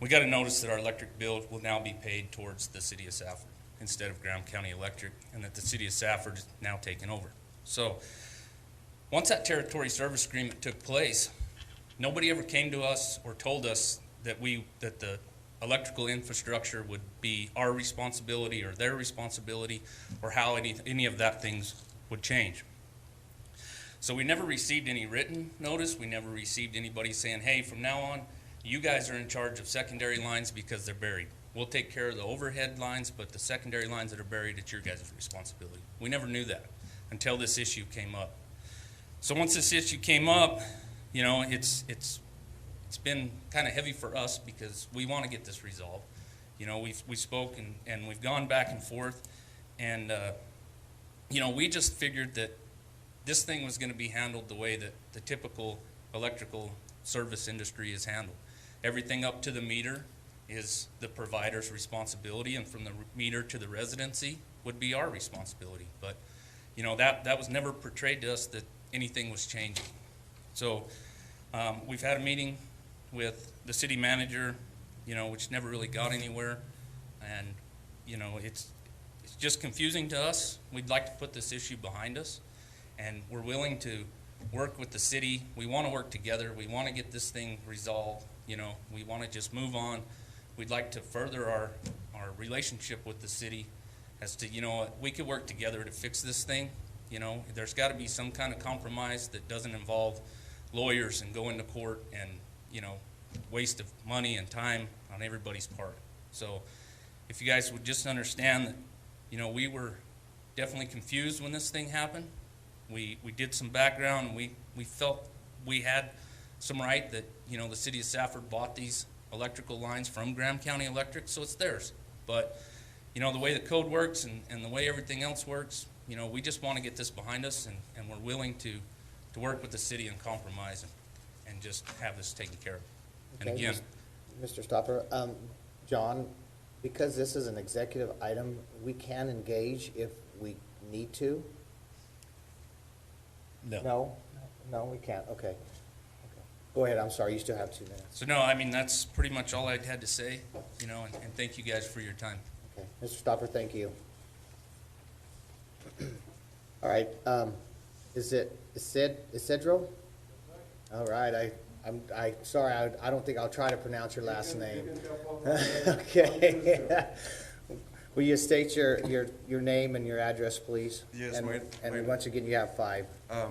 S17: we got a notice that our electric bill will now be paid towards the city of Safford instead of Graham County Electric, and that the city of Safford is now taking over. So once that territory service agreement took place, nobody ever came to us or told us that the electrical infrastructure would be our responsibility or their responsibility, or how any of that things would change. So we never received any written notice. We never received anybody saying, hey, from now on, you guys are in charge of secondary lines because they're buried. We'll take care of the overhead lines, but the secondary lines that are buried, it's your guys' responsibility. We never knew that until this issue came up. So once this issue came up, you know, it's been kind of heavy for us because we want to get this resolved. You know, we spoke and we've gone back and forth, and you know, we just figured that this thing was going to be handled the way that the typical electrical service industry is handled. Everything up to the meter is the provider's responsibility, and from the meter to the residency would be our responsibility. But you know, that was never portrayed to us that anything was changing. So we've had a meeting with the city manager, you know, which never really got anywhere, and you know, it's just confusing to us. We'd like to put this issue behind us, and we're willing to work with the city. We want to work together. We want to get this thing resolved. You know, we want to just move on. We'd like to further our relationship with the city as to, you know, we could work together to fix this thing. You know, there's got to be some kind of compromise that doesn't involve lawyers and go into court and, you know, waste of money and time on everybody's part. So if you guys would just understand that, you know, we were definitely confused when this thing happened. We did some background, and we felt we had some right that, you know, the city of Safford bought these electrical lines from Graham County Electric, so it's theirs. But, you know, the way the code works and the way everything else works, you know, we just want to get this behind us, and we're willing to work with the city and compromise and just have this taken care of. And
S2: Okay,
S17: again,
S2: Mr. Stopper, John, because this is an executive item, we can engage if we need to?
S17: No.
S2: No, we can't, okay. Go ahead, I'm sorry, you still have 2 minutes.
S17: So no, I mean, that's pretty much all I had to say, you know, and thank you guys for your time.
S2: Okay, Mr. Stopper, thank you. All right, is it Isidro? All right, I'm sorry, I don't think I'll try to pronounce your last name. Okay. Will you state your name and your address, please?
S18: Yes,
S2: and once again, you have 5.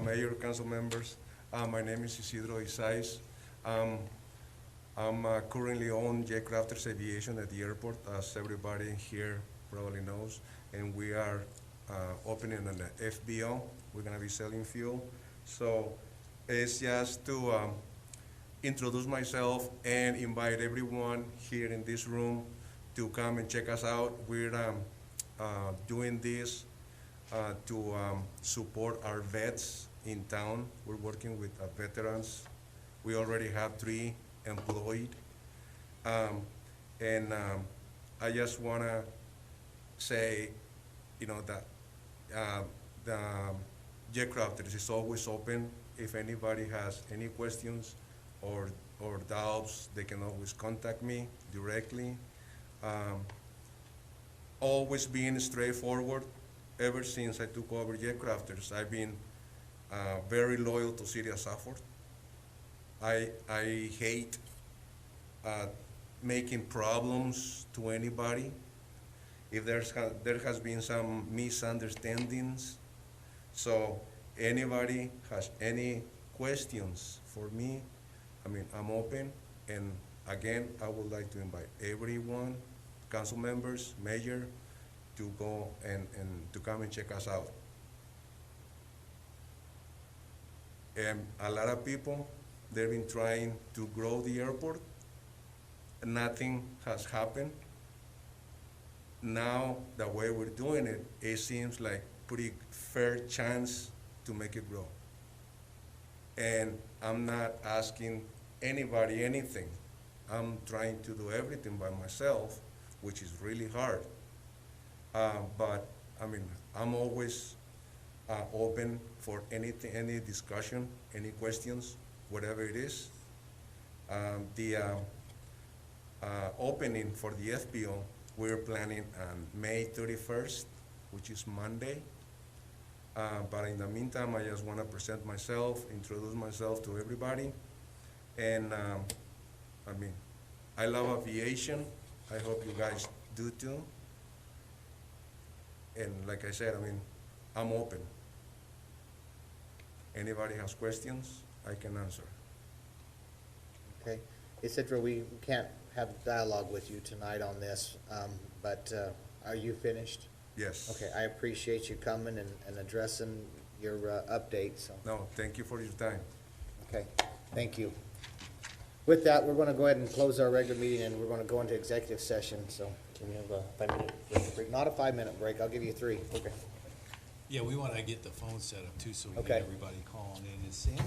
S18: Mayor, council members, my name is Isidro Isais. I'm currently on J. Crafters Aviation at the airport, as everybody here probably knows. And we are opening an FBO. We're gonna be selling fuel. So it's just to introduce myself and invite everyone here in this room to come and check us out. We're doing this to support our vets in town. We're working with veterans. We already have 3 employed. I just wanna say, you know, that the Jetcrafters is always open. If anybody has any questions or doubts, they can always contact me directly. Always being straightforward. Ever since I took over Jetcrafters, I've been very loyal to City of Safford. I hate making problems to anybody. If there has been some misunderstandings, so anybody has any questions for me, I mean, I'm open. And again, I would like to invite everyone, council members, mayor, to go and to come and check us out. And a lot of people, they've been trying to grow the airport. Nothing has happened. Now, the way we're doing it, it seems like pretty fair chance to make it grow. And I'm not asking anybody anything. I'm trying to do everything by myself, which is really hard. But I mean, I'm always open for anything, any discussion, any questions, whatever it is. The opening for the FBO, we're planning on May 31st, which is Monday. But in the meantime, I just want to present myself, introduce myself to everybody. And I mean, I love aviation. I hope you guys do too. And like I said, I mean, I'm open. Anybody has questions, I can answer.
S2: Okay. Isidro, we can't have dialogue with you tonight on this, but are you finished?
S18: Yes.
S2: Okay, I appreciate you coming and addressing your updates. So.
S18: No, thank you for your time.
S2: Okay, thank you. With that, we're going to go ahead and close our regular meeting, and we're going to go into executive session. So
S4: Can we have a 5-minute break?
S2: not a 5-minute break. I'll give you 3. Okay.
S11: Yeah, we want to get the phone set up too, so we
S2: Okay.
S11: get everybody calling in. Is Sam here?